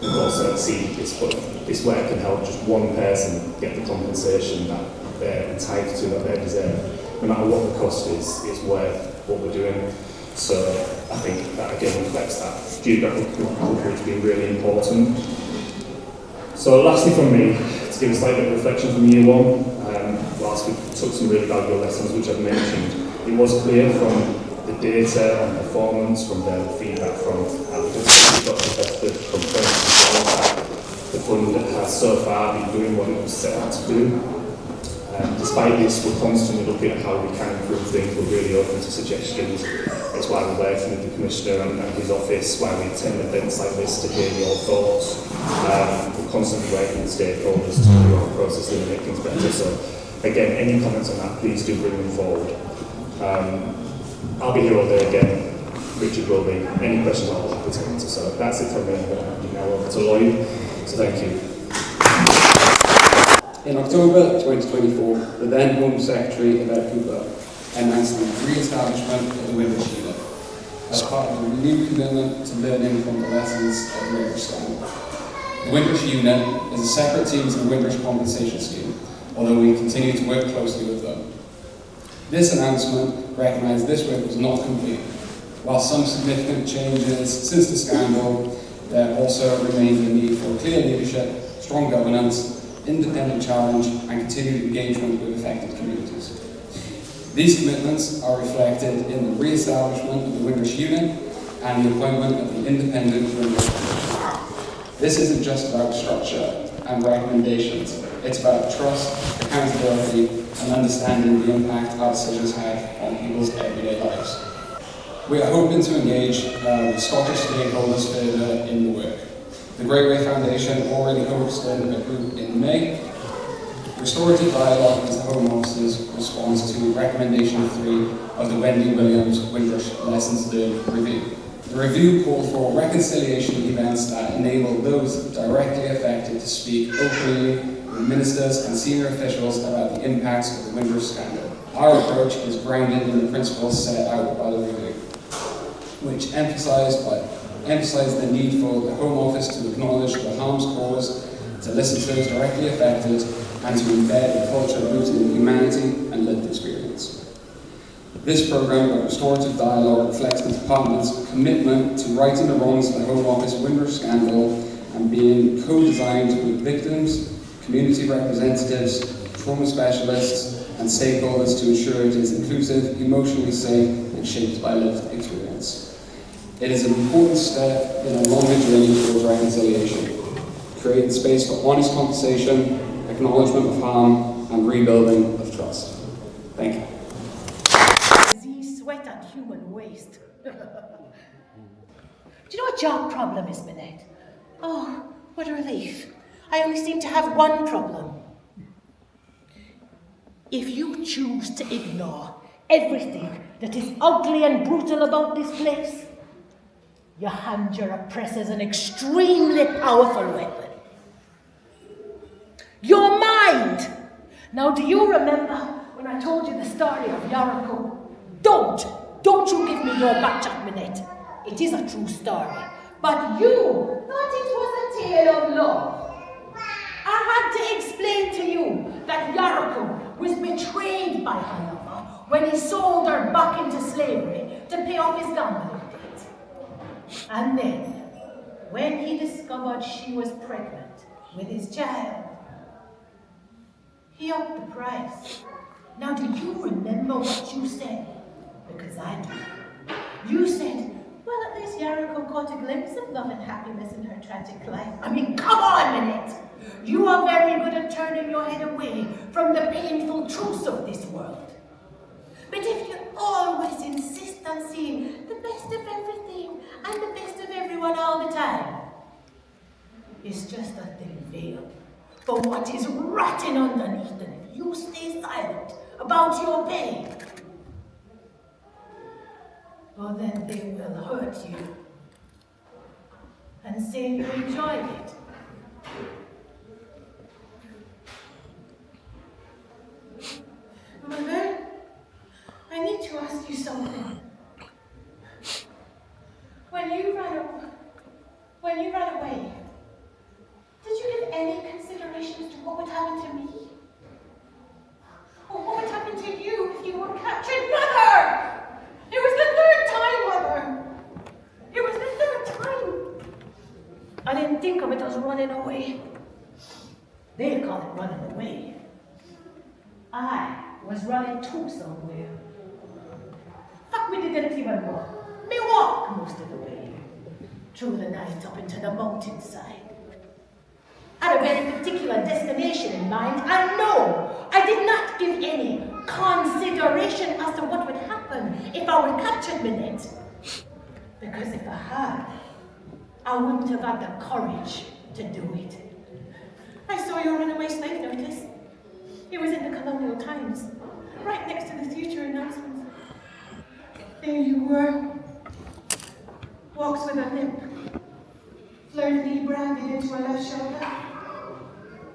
also see this work can help just one person get the compensation that they're entitled to, that they deserve. No matter what the cost is, it's worth what we're doing. So I think that again reflects that geographical coverage being really important. So lastly from me, to give a slight bit of reflection from year one, whilst we took some really valuable lessons which I've mentioned, it was clear from the data and performance, from the feedback from advocates, from the fund has so far been doing what it was set out to do. Despite this, we're constantly looking at how we can improve things. We're really open to suggestions. It's why we're working with the Commissioner and his office, why we attend events like this to hear your thoughts. We're constantly working with stakeholders to do our processes and make things better. So again, any comments on that, please do bring them forward. I'll be here all day again. Richard will be. Any questions, I'll be happy to answer. So that's it from me. I'm going to hand you now over to Lloyd. So thank you. In October 2024, the then Home Secretary of Edinburgh announced the re-establishment of the Windrush Unit as part of a renewed commitment to learning from the lessons of the Windrush scandal. The Windrush Unit is a separate team to the Windrush Compensation Scheme, although we continue to work closely with them. This announcement recognised this work was not complete. While some significant changes since the scandal, there also remains a need for clear leadership, strong governance, independent challenge and continued engagement with affected communities. These commitments are reflected in the re-establishment of the Windrush Unit and the appointment of the independent Windrush Commission. This isn't just about structure and recommendations, it's about trust, accountability and understanding the impact our decisions have on people's everyday lives. We are hoping to engage with Scottish stakeholders further in the work. The Greatway Foundation already hosted a group in May. Restorative Dialogue is the Home Office's response to recommendation 3 of the Wendy Williams Windrush Lessons Learned Review. The review called for reconciliation events that enable those directly affected to speak openly with ministers and senior officials about the impacts of the Windrush scandal. Our approach is grounded in the principles set out by the review, which emphasise the need for the Home Office to acknowledge the harms caused, to listen to those directly affected, and to embed a culture rooted in humanity and lived experience. This programme of restorative dialogue reflects the Department's commitment to righting the wrongs of the Home Office Windrush scandal and being co-designed with victims, community representatives, trauma specialists, and stakeholders to ensure it is inclusive, emotionally safe, and shaped by lived experience. It is an important step in a longer journey towards reconciliation, creating space for honest conversation, acknowledgement of harm, and rebuilding of trust. Thank you. Disease, sweat, and human waste. Do you know what your problem is, Minette? Oh, what a relief. I only seem to have one problem. If you choose to ignore everything that is ugly and brutal about this place, you hand your oppressors an extremely powerful weapon. Your mind! Now, do you remember when I told you the story of Yarico? Don't you give me your back chat, Minette. It is a true story. But you thought it was a tale of love. I had to explain to you that Yarico was betrayed by her lover when he sold her back into slavery to pay off his gambling debt. And then, when he discovered she was pregnant with his child, he upped the price. Now, do you remember what you said? Because I do. You said, well, at least Yarico caught a glimpse of love and happiness in her tragic life. I mean, come on, Minette. You are very good at turning your head away from the painful truths of this world. But if you always insist on seeing the best of everything and the best of everyone all the time, it's just a thin veil for what is rotting underneath. And if you stay silent about your pain, well, then they will hurt you and say you enjoyed it. Mother, I need to ask you something. When you ran away, did you give any consideration as to what would happen to me? Or what would happen to you if you were captured? Mother! It was the third time, Mother! It was the third time! I didn't think of it as running away. They call it running away. I was running to somewhere. Fuck, we didn't even walk. We walked most of the way. Through the night up into the mountainside. I had a very particular destination in mind, and no, I did not give any consideration as to what would happen if I were captured, Minette. Because if I had, I wouldn't have had the courage to do it. I saw your runaway slave notice. It was in the Colonial Times, right next to the future announcements. There you were, walks with a limp, flirtily branded into a left shoulder.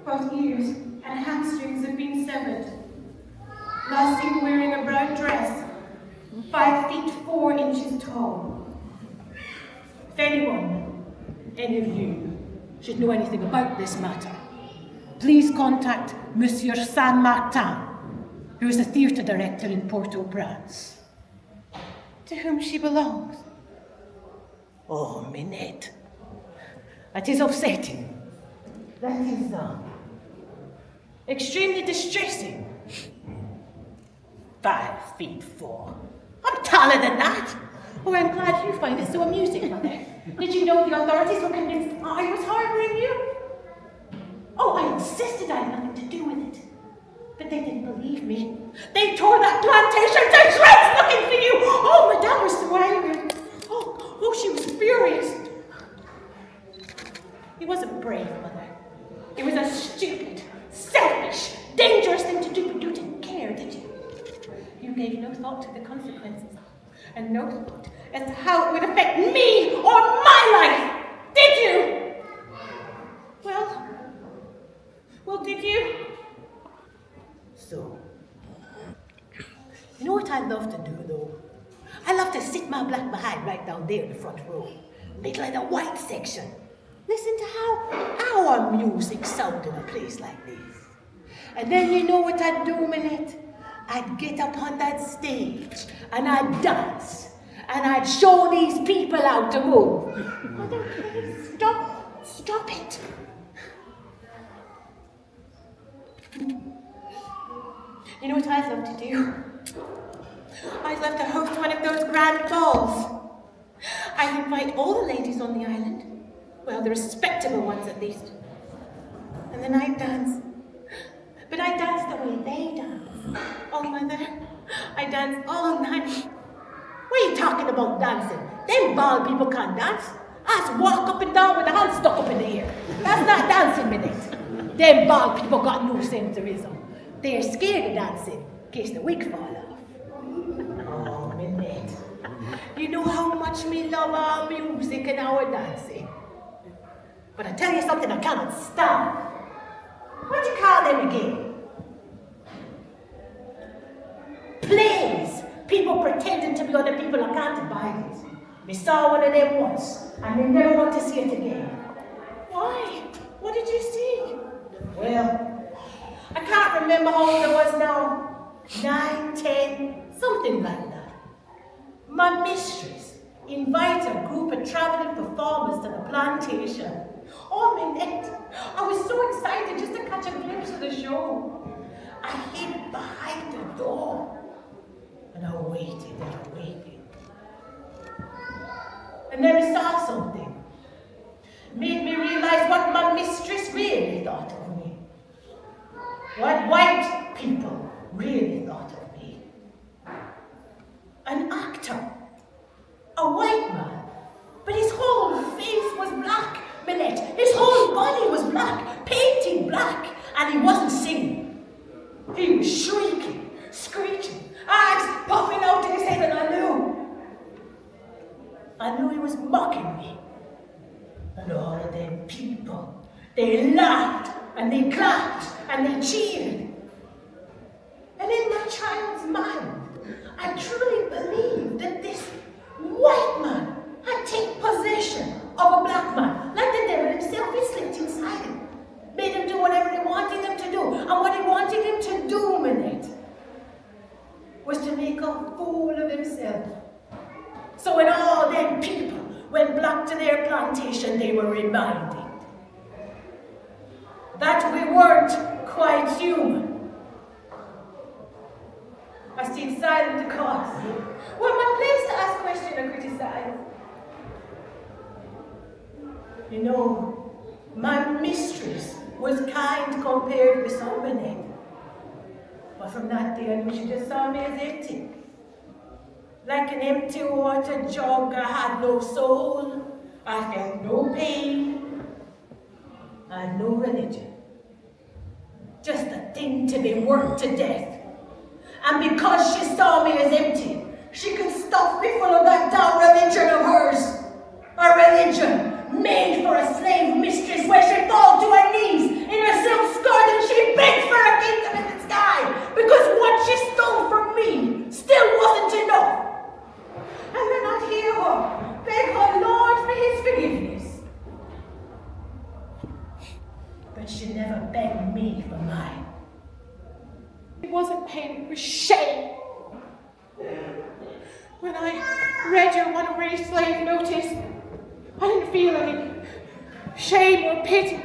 Both ears and hamstrings have been severed. Last seen wearing a brown dress, 5 feet 4 inches tall. If anyone, any of you, should know anything about this matter, please contact Monsieur Saint-Martin, who is a theatre director in Port-au-Prince, to whom she belongs. Oh, Minette, that is upsetting. That is extremely distressing. 5 feet 4. I'm taller than that. Oh, I'm glad you find it so amusing, Mother. Did you know the authorities were convinced I was harboring you? Oh, I insisted I had nothing to do with it. But they didn't believe me. They tore that plantation to shreds looking for you. Oh, Madame was so angry. Oh, she was furious. wasn't brave, Mother. It was a stupid, selfish, dangerous thing to do, but you didn't care, did you? You gave no thought to the consequences, and no thought as to how it would affect me or my life, did you? Well, did you? So, you know what I love to do, though? I love to sit my black behind right down there in the front row, middle of the white section. Listen to how our music sounded in a place like this. And then you know what I'd do, Minette? I'd get up on that stage and I'd dance and I'd show these people how to move. Mother, please, stop it. You know what I'd love to do? I'd love to host one of those grand balls. I'd invite all the ladies on the island, well, the respectable ones at least, and then I'd dance. But I'd dance the way they dance. Oh, Mother, I dance all night. What are you talking about dancing? Them bald people can't dance. I just walk up and down with the hands stuck up in the air. That's not dancing, Minette. Them bald people got no sense of rhythm. They're scared of dancing in case the wig fall off. Oh, Minette. You know how much me love our music and our dancing. But I tell you something I cannot stand. What do you call them again? Plays. People pretending to be other people. I can't abide it. We saw one of them once, and we never want to see it again. Why? What did you see? Well, I can't remember how old I was now. 9, 10, something like that. My mistress invited a group of traveling performers to the plantation. Oh, Minette, I was so excited just to catch a glimpse of the show. I hid behind the door, and I waited and I waited. And then I saw something. Made me realize what my mistress really thought of me. What white people really thought of me. An actor, a white man, but his whole face was black, Minette. His whole body was black, painted black, and he wasn't singing. He was shrieking, screeching, eyes popping out of his head, and I knew he was mocking me. And all of them people, they laughed, and they clapped, and they cheered. And in my child's mind, I truly believed that this white man had taken possession of a black man, like the devil himself. He slipped inside him, made him do whatever he wanted him to do. And what he wanted him to do, Minette, was to make a fool of himself. So when all them people went back to their plantation, they were reminded that we weren't quite human. I stayed silent because, well, my place to ask questions or criticize. You know, my mistress was kind compared with some Minette. But from that day on, she just saw me as empty. Like an empty water jug, I had no soul, I felt no pain, I had no religion. Just a thing to be worked to death. And because she saw me as empty, she could stuff me full of that damn religion of hers. A religion made for a slave mistress where she falls to her knees in her silk skirt and she begs for a kingdom in the sky because what she stole from me still wasn't enough. And then I'd hear her beg her Lord for his forgiveness. But she never begged me for mine. It wasn't pain, it was shame. When I read your one-way slave notice, I didn't feel any shame or pity.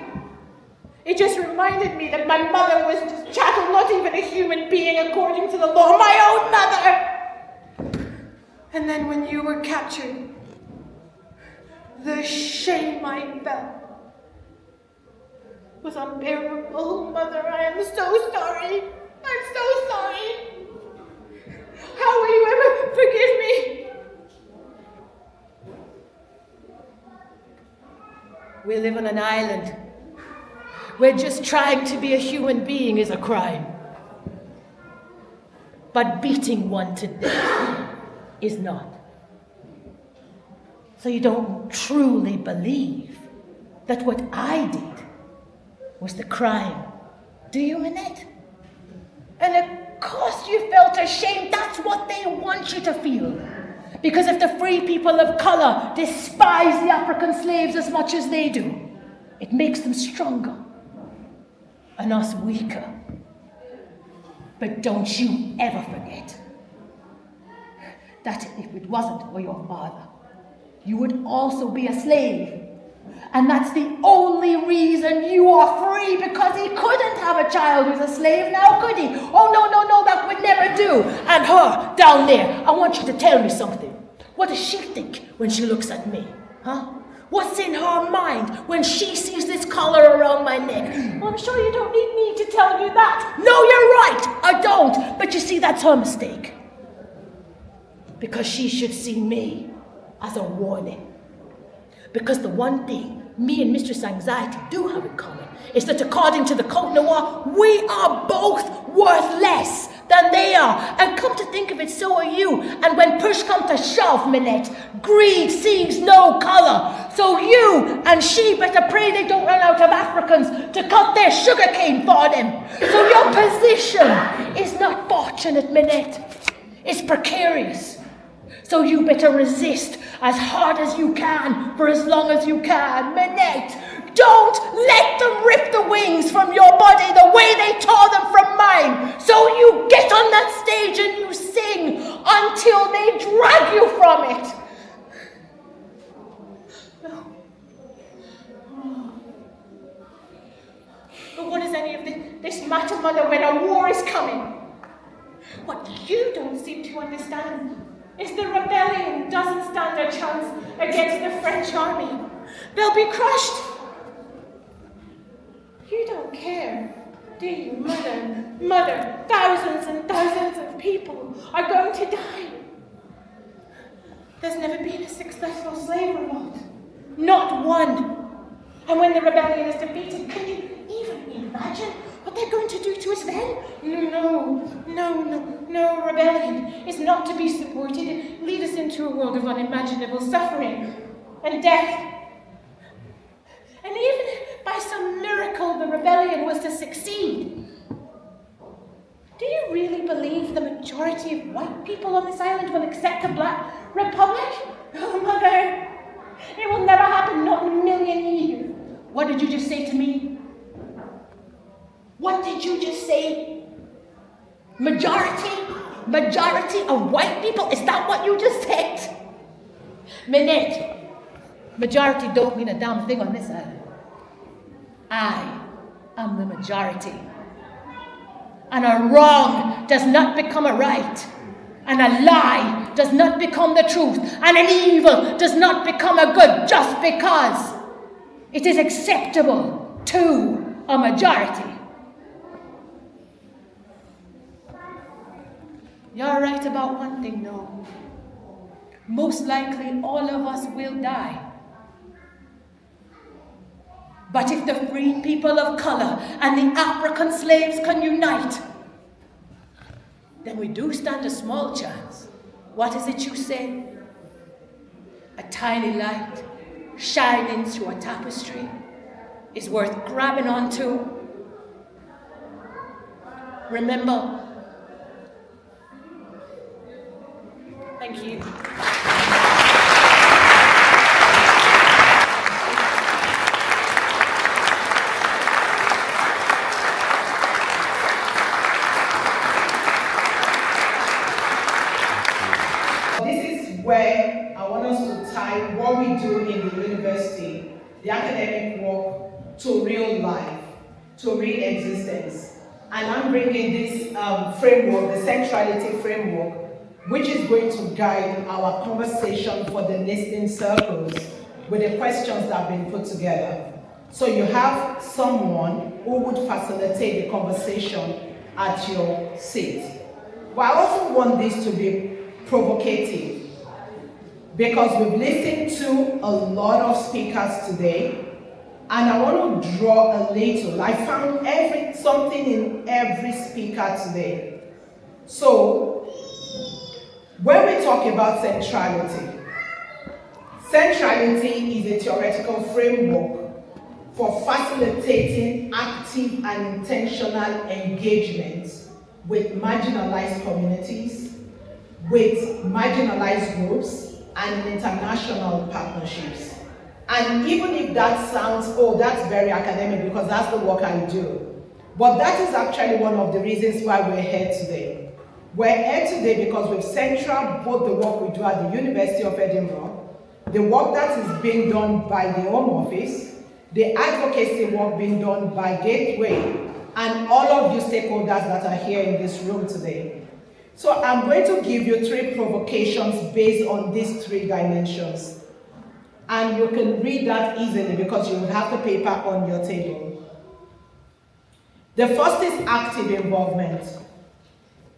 It just reminded me that my mother was just chattel, not even a human being according to the law, my own mother. And then when you were captured, the shame I felt was unbearable. Mother, I am so sorry. I'm so sorry. How will you ever forgive me? We live on an island where just trying to be a human being is a crime. But beating one to death is not. So you don't truly believe that what I did was the crime, do you, Minette? And of course you felt ashamed. That's what they want you to feel. Because if the free people of color despise the African slaves as much as they do, it makes them stronger and us weaker. But don't you ever forget that if it wasn't for your father, you would also be a slave. And that's the only reason you are free, because he couldn't have a child who's a slave now, could he? Oh, no, that would never do. And her, down there, I want you to tell me something. What does she think when she looks at me? Huh? What's in her mind when she sees this collar around my neck? I'm sure you don't need me to tell you that. No, you're right, I don't. But you see, that's her mistake. Because she should see me as a warning. Because the one thing me and Mistress Anxiety do have in common is that according to the Code Noir, we are both worth less than they are. And come to think of it, so are you. And when push comes to shove, Minette, greed sees no colour. So you and she better pray they don't run out of Africans to cut their sugarcane for them. So your position is not fortunate, Minette. It's precarious. So you better resist as hard as you can for as long as you can. Minette, don't let them rip the wings from your body the way they tore them from mine. So you get on that stage and you sing until they drag you from it. No. But what does any of this matter, Mother, when a war is coming? What you don't seem to understand is the rebellion doesn't stand a chance against the French army. They'll be crushed. You don't care, do you, Mother? Mother, thousands and thousands of people are going to die. There's never been a successful slave revolt. Not one. And when the rebellion is defeated, can you even imagine what they're going to do to us then? No, rebellion is not to be supported. It lead us into a world of unimaginable suffering and death. And even if by some miracle the rebellion was to succeed, do you really believe the majority of white people on this island will accept a black republic? Oh, Mother, it will never happen, not in a million years. What did you just say to me? What did you just say? Majority of white people? Is that what you just said? Minette, majority don't mean a damn thing on this island. I am the majority. And a wrong does not become a right. And a lie does not become the truth. And an evil does not become a good just because it is acceptable to a majority. You're right about one thing, though. Most likely all of us will die. But if the free people of color and the African slaves can unite, then we do stand a small chance. What is it you say? A tiny light shining through a tapestry is worth grabbing onto. Remember. Thank you. This is where I want us to tie what we do in the university, the academic work, to real life, to real existence. And I'm bringing this framework, the sexuality framework, which is going to guide our conversation for the listening circles with the questions that have been put together. So you have someone who would facilitate the conversation at your seat. But I also want this to be provocative, because we've listened to a lot of speakers today, And I want to draw a little. I found something in every speaker today. So, when we talk about centrality is a theoretical framework for facilitating active and intentional engagement with marginalized communities, with marginalized groups, and international partnerships. And even if that sounds, oh, that's very academic because that's the work I do, but that is actually one of the reasons why we're here today. We're here today because we've central both the work we do at the University of Edinburgh, the work that is being done by the Home Office, the advocacy work being done by Greatway, and all of you stakeholders that are here in this room today. So I'm going to give you 3 provocations based on these 3 dimensions. And you can read that easily because you will have the paper on your table. The first is active involvement.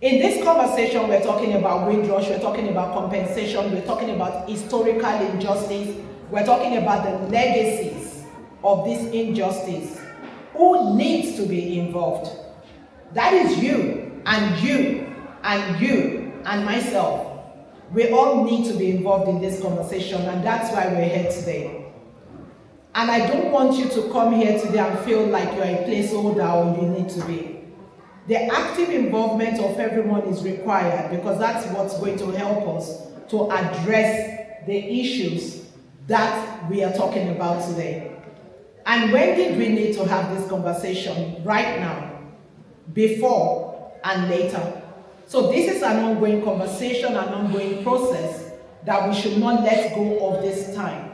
In this conversation, we're talking about Windrush, we're talking about compensation, we're talking about historical injustice, we're talking about the legacies of this injustice. Who needs to be involved? That is you, and you, and you, and myself. We all need to be involved in this conversation, and that's why we're here today. And I don't want you to come here today and feel like you're a placeholder or you need to be. The active involvement of everyone is required because that's what's going to help us to address the issues that we are talking about today. And when did we need to have this conversation? Right now, before, and later. So this is an ongoing conversation, an ongoing process that we should not let go of this time.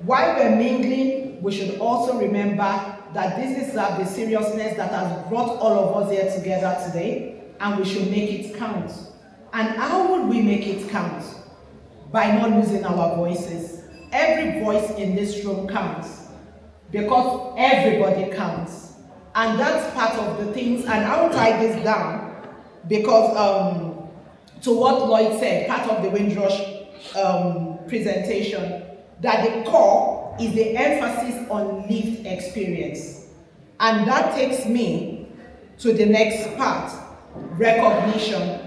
While we're mingling, we should also remember that this is the seriousness that has brought all of us here together today, and we should make it count. And how would we make it count? By not losing our voices. Every voice in this room counts, because everybody counts. And that's part of the things, and I'll write this down, because to what Lloyd said, part of the Windrush presentation, that the core is the emphasis on lived experience. And that takes me to the next part, recognition.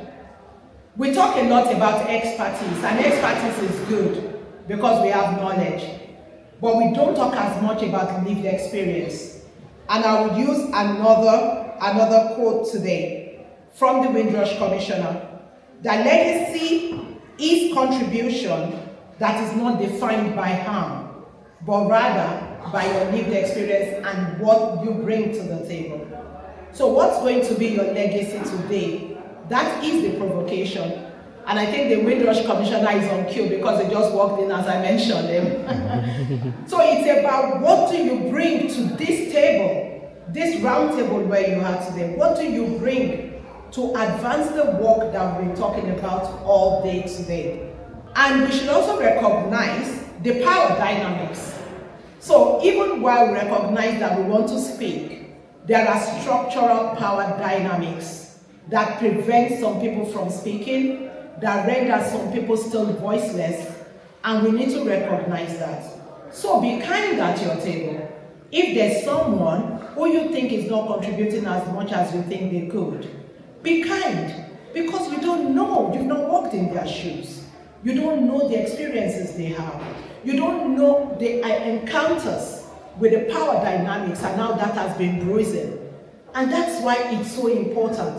We talk a lot about expertise, and expertise is good because we have knowledge, but we don't talk as much about lived experience. And I would use another quote today from the Windrush Commissioner, that legacy is contribution that is not defined by harm, but rather by your lived experience and what you bring to the table. So what's going to be your legacy today? That is the provocation. And I think the Windrush Commissioner is on cue because they just walked in as I mentioned him. So it's about what do you bring to this table, this round table where you are today? What do you bring to advance the work that we've been talking about all day today? And we should also recognize the power dynamics. So even while we recognize that we want to speak, there are structural power dynamics that prevent some people from speaking, that render some people still voiceless, and we need to recognize that. So be kind at your table. If there's someone who you think is not contributing as much as you think they could, be kind, because you don't know, you've not walked in their shoes. You don't know the experiences they have. You don't know the encounters with the power dynamics and how that has been bruising. And that's why it's so important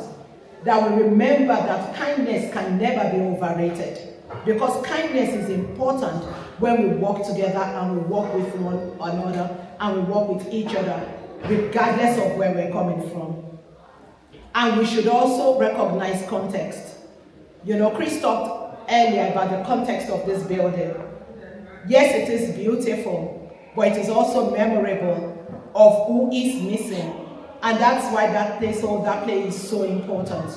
that we remember that kindness can never be overrated. Because kindness is important when we work together and we work with one another and we work with each other, regardless of where we're coming from. And we should also recognize context. You know, Chris talked earlier about the context of this building. Yes, it is beautiful, but it is also memorable of who is missing. And that's why that place is so important.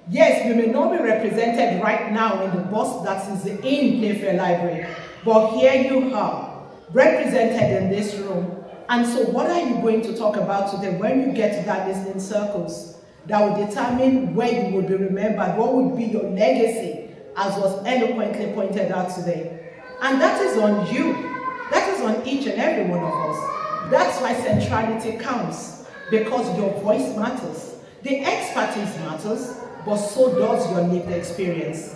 Yes, we may not be represented right now in the bus that is in Playfair Library, but here you are, represented in this room. And so what are you going to talk about today when you get to that listening circles that will determine where you will be remembered, what would be your legacy, as was eloquently pointed out today. And that is on you. That is on each and every one of us. That's why centrality counts, because your voice matters. The expertise matters, but so does your lived experience.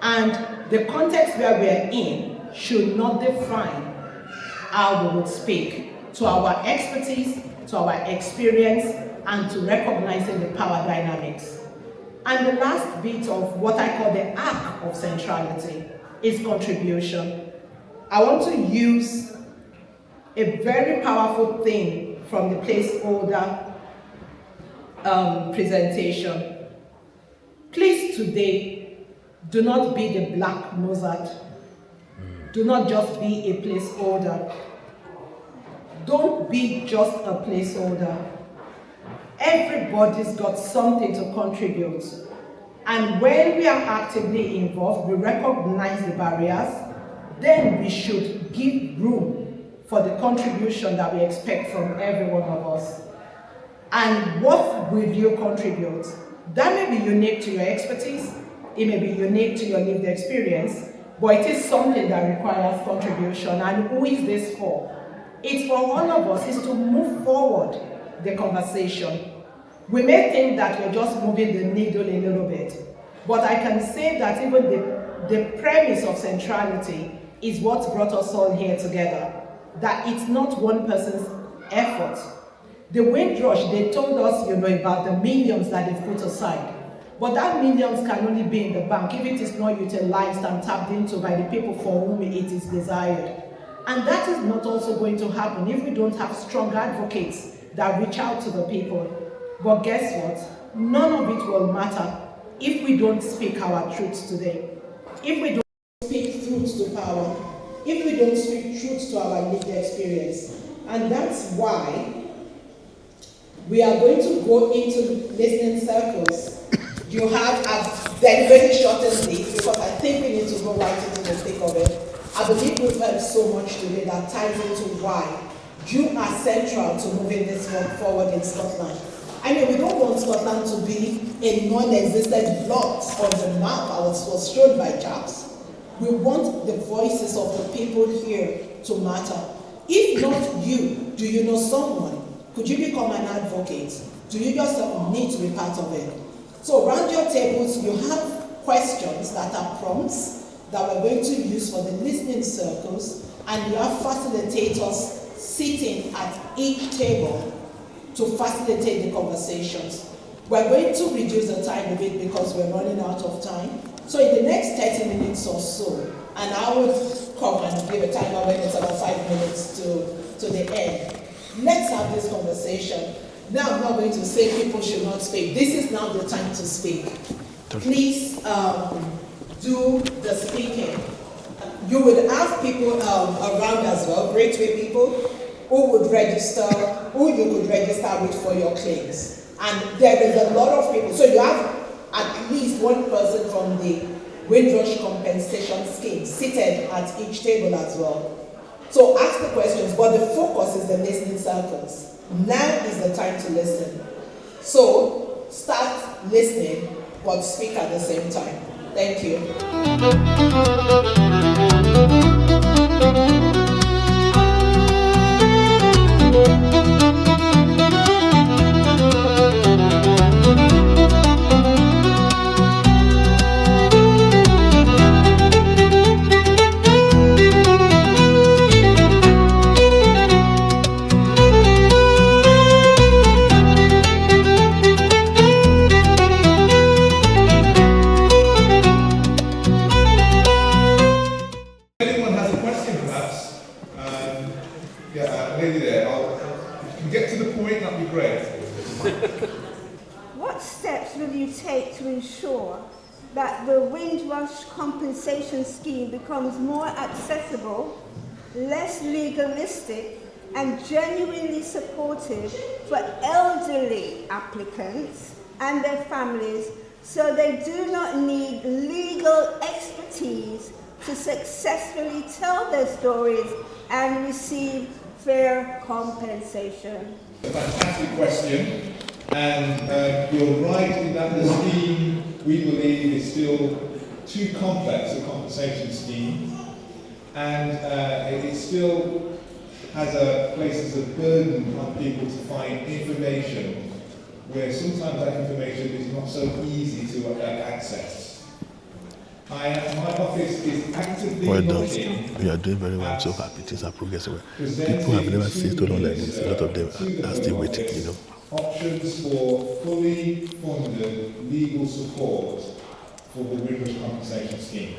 And the context where we're in should not define how we would speak to our expertise, to our experience, and to recognizing the power dynamics. And the last bit of what I call the arc of centrality is contribution. I want to use a very powerful thing from the placeholder presentation. Please today, do not be the black Mozart. Do not just be a placeholder. Don't be just a placeholder. Everybody's got something to contribute. And when we are actively involved, we recognize the barriers, then we should give room for the contribution that we expect from every one of us. And what will you contribute? That may be unique to your expertise, it may be unique to your lived experience, but it is something that requires contribution. And who is this for? It's for all of us, it's to move forward the conversation. We may think that we're just moving the needle a little bit, but I can say that even the premise of centrality is what brought us all here together, that it's not one person's effort. The Windrush, they told us, about the millions that they've put aside, but that millions can only be in the bank if it is not utilized and tapped into by the people for whom it is desired. And that is not also going to happen if we don't have strong advocates that reach out to the people. But guess what? None of it will matter if we don't speak our truths today. If we don't speak truths to power, if we don't speak truths to our lived experience. And that's why we are going to go into listening circles. You have a deliberately shortened list because I think we need to go right into the thick of it. I believe we've heard so much today that ties into why you are central to moving this work forward in Scotland. I mean, we don't want Scotland to be a non-existent blot on the map as was shown by Japs. We want the voices of the people here to matter. If not you, do you know someone? Could you become an advocate? Do you yourself need to be part of it? So around your tables, you have questions that are prompts that we're going to use for the listening circles, and you have facilitators sitting at each table to facilitate the conversations. We're going to reduce the time a bit because we're running out of time. So in the next 30 minutes or so, and I would come and give a timer when it's about 5 minutes to the end. Let's have this conversation. Now I'm not going to say people should not speak. This is now the time to speak. Please do the speaking. You would have people around as well, Greatway people, who would register, who you could register with for your claims. And there is a lot of people. So you have at least one person from the Windrush compensation scheme seated at each table as well. So ask the questions, but the focus is the listening circles. Now is the time to listen. So start listening, but speak at the same time. Thank you. What steps will you take to ensure that the Windrush compensation scheme becomes more accessible, less legalistic, and genuinely supportive for elderly applicants and their families, so they do not need legal expertise to successfully tell their stories and receive fair compensation? A fantastic question, and you're right in that the scheme, we believe, is still too complex, a compensation scheme, and it's still places a burden on people to find information where sometimes that information is not so easy to access. My office is actively Well done. looking. You are doing very well. I'm so happy. Things are progressing well. People have never seen Stone like this. A lot of them are still waiting, you know. Options for fully funded legal support for the Windrush compensation scheme.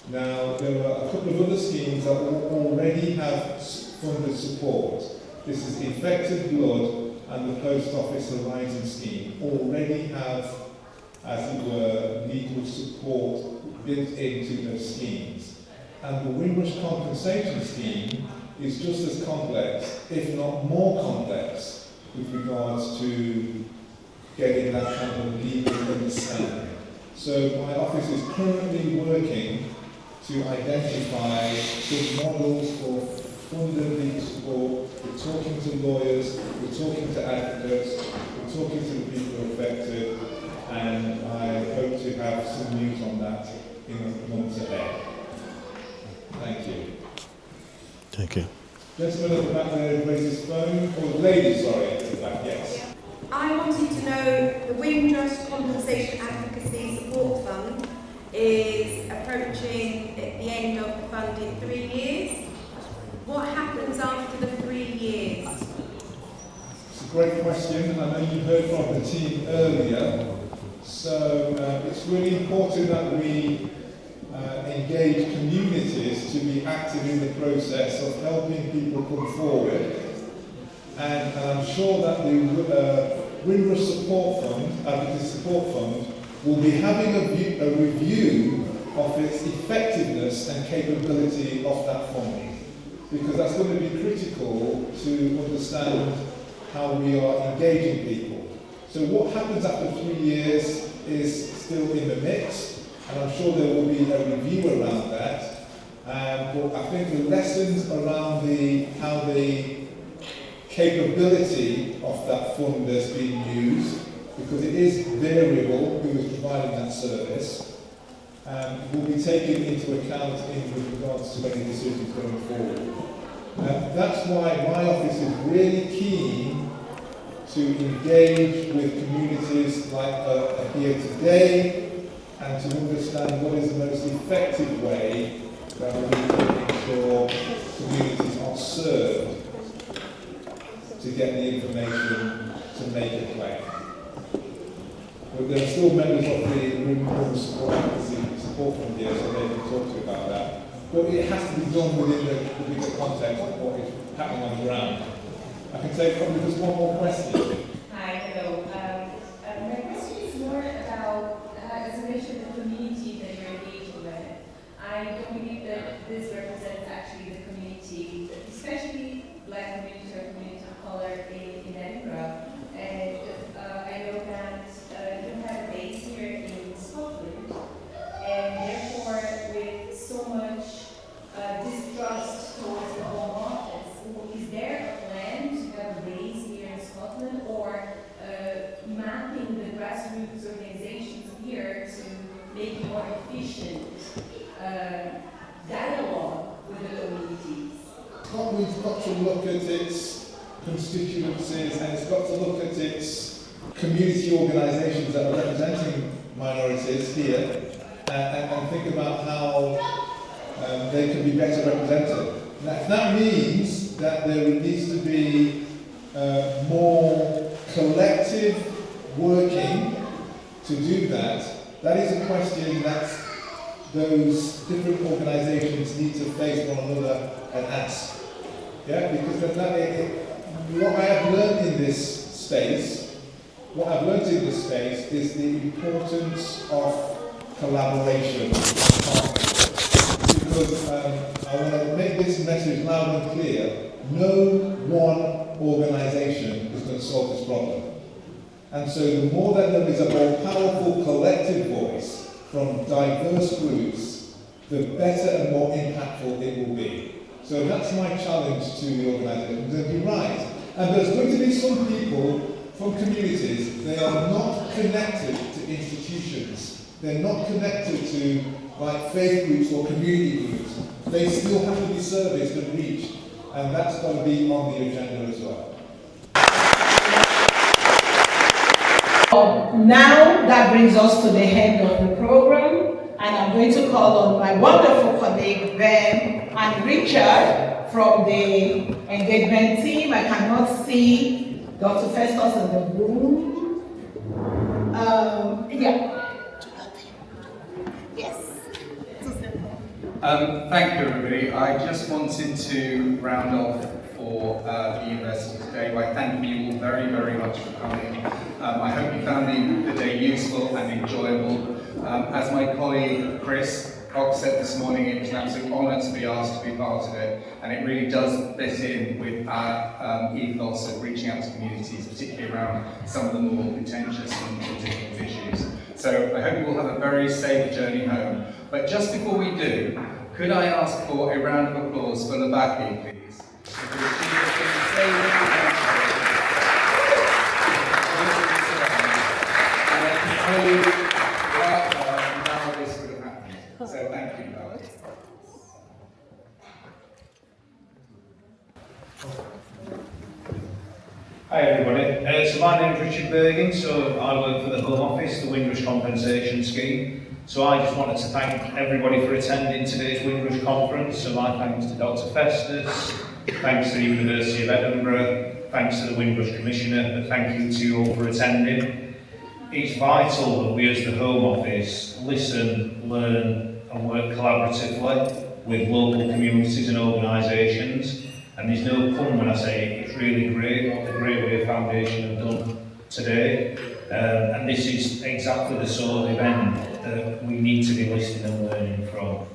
Now, there are a couple of other schemes that already have funded support. This is Infected Blood and the Post Office Horizon scheme already have, as it were, legal support built into those schemes. And the Windrush compensation scheme is just as complex, if not more complex, with regards to getting that kind of legal understanding. So my office is currently working to identify good models for funded legal support. We're talking to lawyers, we're talking to advocates, we're talking to the people who are affected, and I hope to have some news on that in the months ahead. Thank you. Thank you. Gentleman at the back there raised his phone, or lady, sorry, at the back, yes. I wanted to know the Windrush Compensation Advocacy Support Fund is approaching at the end of the fund in 3 years. What happens after the 3 years? It's a great question. I know you heard from the team earlier. So it's really important that we engage communities to be active in the process of helping people come forward. And I'm sure that the Windrush Support Fund, Advocacy Support Fund, will be having a review of its effectiveness and capability of that funding, because that's going to be critical to understand how we are engaging people. So what happens after 3 years is still in the mix, and I'm sure there will be a review around that. But I think the lessons around how the capability of that fund has been used, because it is variable who is providing that service, will be taken into account with regards to any decisions going forward. That's why my office is really keen to engage with communities like here today, and to understand what is the most effective way that we can ensure communities are served to get the information to make a claim. But there are still members of the Windrush Support Fund here, so they can talk to you about that. But it has to be done within the bigger context of what is happening on the ground. I can take probably just one more question. Hi, hello. My question is more about, as you mentioned, the community that you're engaging with. I don't believe that this represents actually the community, especially Black community or community of color in Edinburgh. And I know that you have a base here in Scotland, and therefore with so much distrust towards the Home Office, is there a plan to have a base here in Scotland, or mapping the grassroots organizations here to make more efficient dialogue with the communities? Scotland's got to look at its constituencies, and it's got to look at its community organisations that are representing minorities here, and think about how they can be better represented. Now, if that means that there needs to be more collective working to do that, that is a question that those different organisations need to face one another and ask. Yeah, because what I have learned in this space, is the importance of collaboration. Because I want to make this message loud and clear: no one organisation is going to solve this problem. And so the more that there is a more powerful collective voice from diverse groups, the better and more impactful it will be. So that's my challenge to the organisations, and you're right. And there's going to be some people from communities, they are not connected to institutions. They're not connected to like faith groups or community groups. They still have to be serviced and reached and that's going to be on the agenda as well. Now that brings us to the end of the program, and I'm going to call on my wonderful colleague Ben and Richard from the engagement team. I cannot see Dr. Festus in the room. Thank you, everybody. I just wanted to round off for the university today by thanking you all very, very much for coming. I hope you found the day useful and enjoyable. As my colleague Chris Cox said this morning, it was an absolute honour to be asked to be part of it, and it really does fit in with our ethos of reaching out to communities, particularly around some of the more contentious and difficult issues. So I hope you will have a very safe journey home. But just before we do, could I ask for a round of applause for Labaki, please? So thank you, Labaki. Hi everybody, so my name is Richard Bergin, so I work for the Home Office, the Windrush Compensation Scheme. So I just wanted to thank everybody for attending today's Windrush conference. So my thanks to Dr. Festus, thanks to the University of Edinburgh, thanks to the Windrush Commissioner, and thank you to you all for attending. It's vital that we as the Home Office listen, learn and work collaboratively with local communities and organisations. And there's no pun when I say it's really great what the Greatway Foundation have done today. And this is exactly the sort of event that we need to be listening and learning from.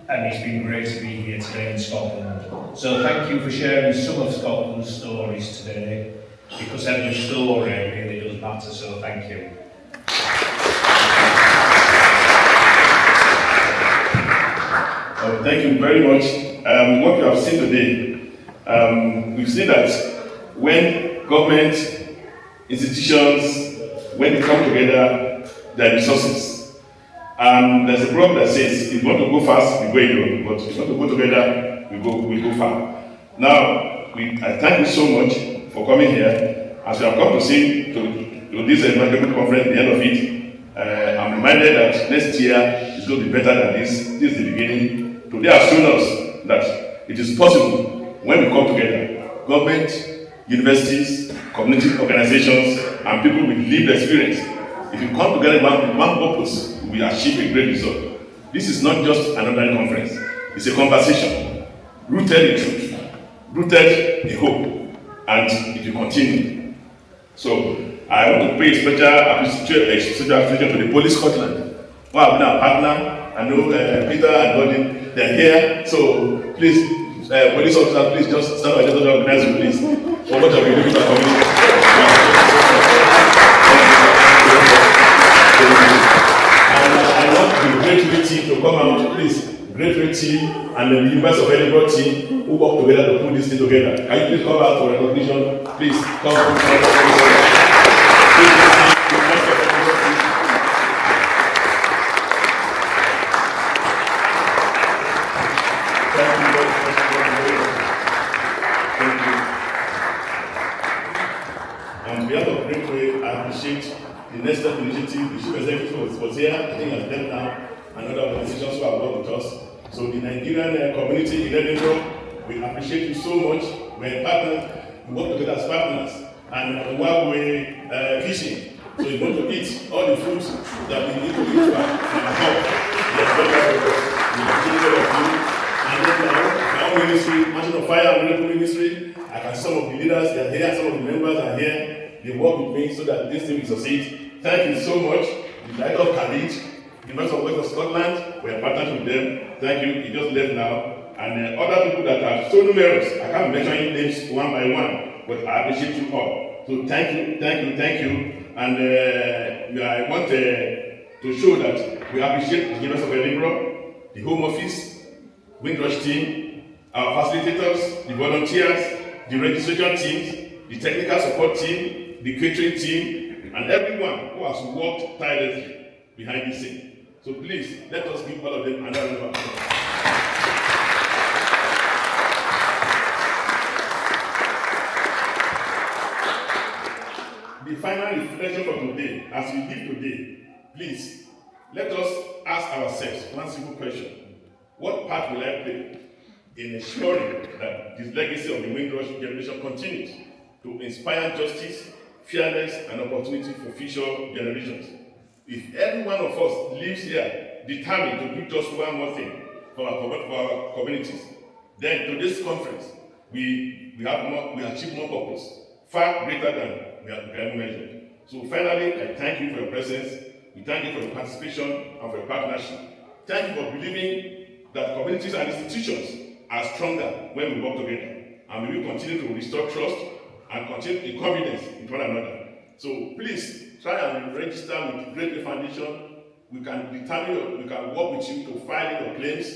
And it's been great to be here today in Scotland. So thank you for sharing some of Scotland's stories today, because every story really does matter, so thank you. Thank you very much. What you have seen today, we've seen that when government, institutions, when they come together, there are resources. There's a proverb that says, if you want to go fast, we go alone, but if you want to go together, we go far. Now, I thank you so much for coming here. As we have come to see to this evangelist conference, the end of it, I'm reminded that next year is going to be better than this. This is the beginning. Today has shown us that it is possible when we come together, government, universities, community organizations, and people with lived experience. If you come together with one purpose, we achieve a great result. This is not just an ordinary conference. It's a conversation rooted in truth, rooted in hope, and it will continue. So I want to pay a special appreciation to the Police Scotland, who have been our partner. I know Peter and Gordon, they're here. So please, police officer, please just stand by the organizer, please. For what have you doing for our community? And I want the Greatway team to come out, please. Greatway team and the University of Edinburgh team who work together to put this thing together. Can you please come out for recognition? Please come. On behalf of Greatway, I appreciate the next step initiative. The chief executive was here, I think has left now, and other organizations who have worked with us. So the Nigerian community in Edinburgh, we appreciate you so much. We're partners, we work together as partners, and Greatway kitchen. So you're going to eat all the foods that we need to eat for our health. We appreciate all of you. And then my own ministry, Mansion of Fire and Miracle Ministry, I can some of the leaders, they are here, some of the members are here. They work with me so that this thing will succeed. Thank you so much. The Light of College, University of West of Scotland, we are partners with them. Thank you. He just left now. And other people that are so numerous, I can't mention your names one by one, but I appreciate you all. So thank you, thank you, thank you. And I want to show that we appreciate the University of Edinburgh, the Home Office, Windrush team, our facilitators, the volunteers, the registration teams, the technical support team, the catering team, and everyone who has worked tirelessly behind the scene. So please, let us give all of them another round of applause. final reflection for today, as we live today, please, let us ask ourselves one simple question. What part will I play in ensuring that this legacy of the Windrush generation continues to inspire justice, fairness, and opportunity for future generations? If every one of us lives here determined to do just one more thing for our communities, then today's conference, we achieve more purpose, far greater than we have ever measured. So finally, I thank you for your presence. We thank you for your participation and for your partnership. Thank you for believing that communities and institutions are stronger when we work together. And we will continue to restore trust and continue the confidence in one another. So please try and register with Greatway Foundation. We can work with you to file in your claims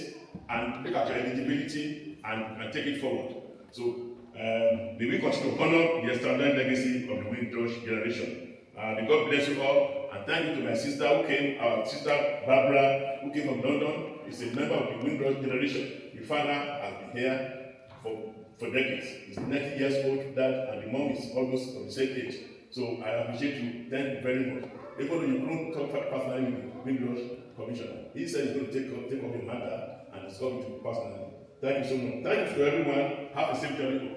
and look at your eligibility and take it forward. So may we continue to honor the extraordinary legacy of the Windrush generation. May God bless you all, and thank you to my sister who came, our sister Barbara, who came from London. Is a member of the Windrush generation. The father has been here for decades. He's 90 years old, dad, and the mom is almost of the same age. So I appreciate you. Thank you very much. Even though you couldn't talk personally with the Windrush commissioner, he said he's going to take up the matter and it's going to personally. Thank you so much. Thank you to everyone. Have a safe journey.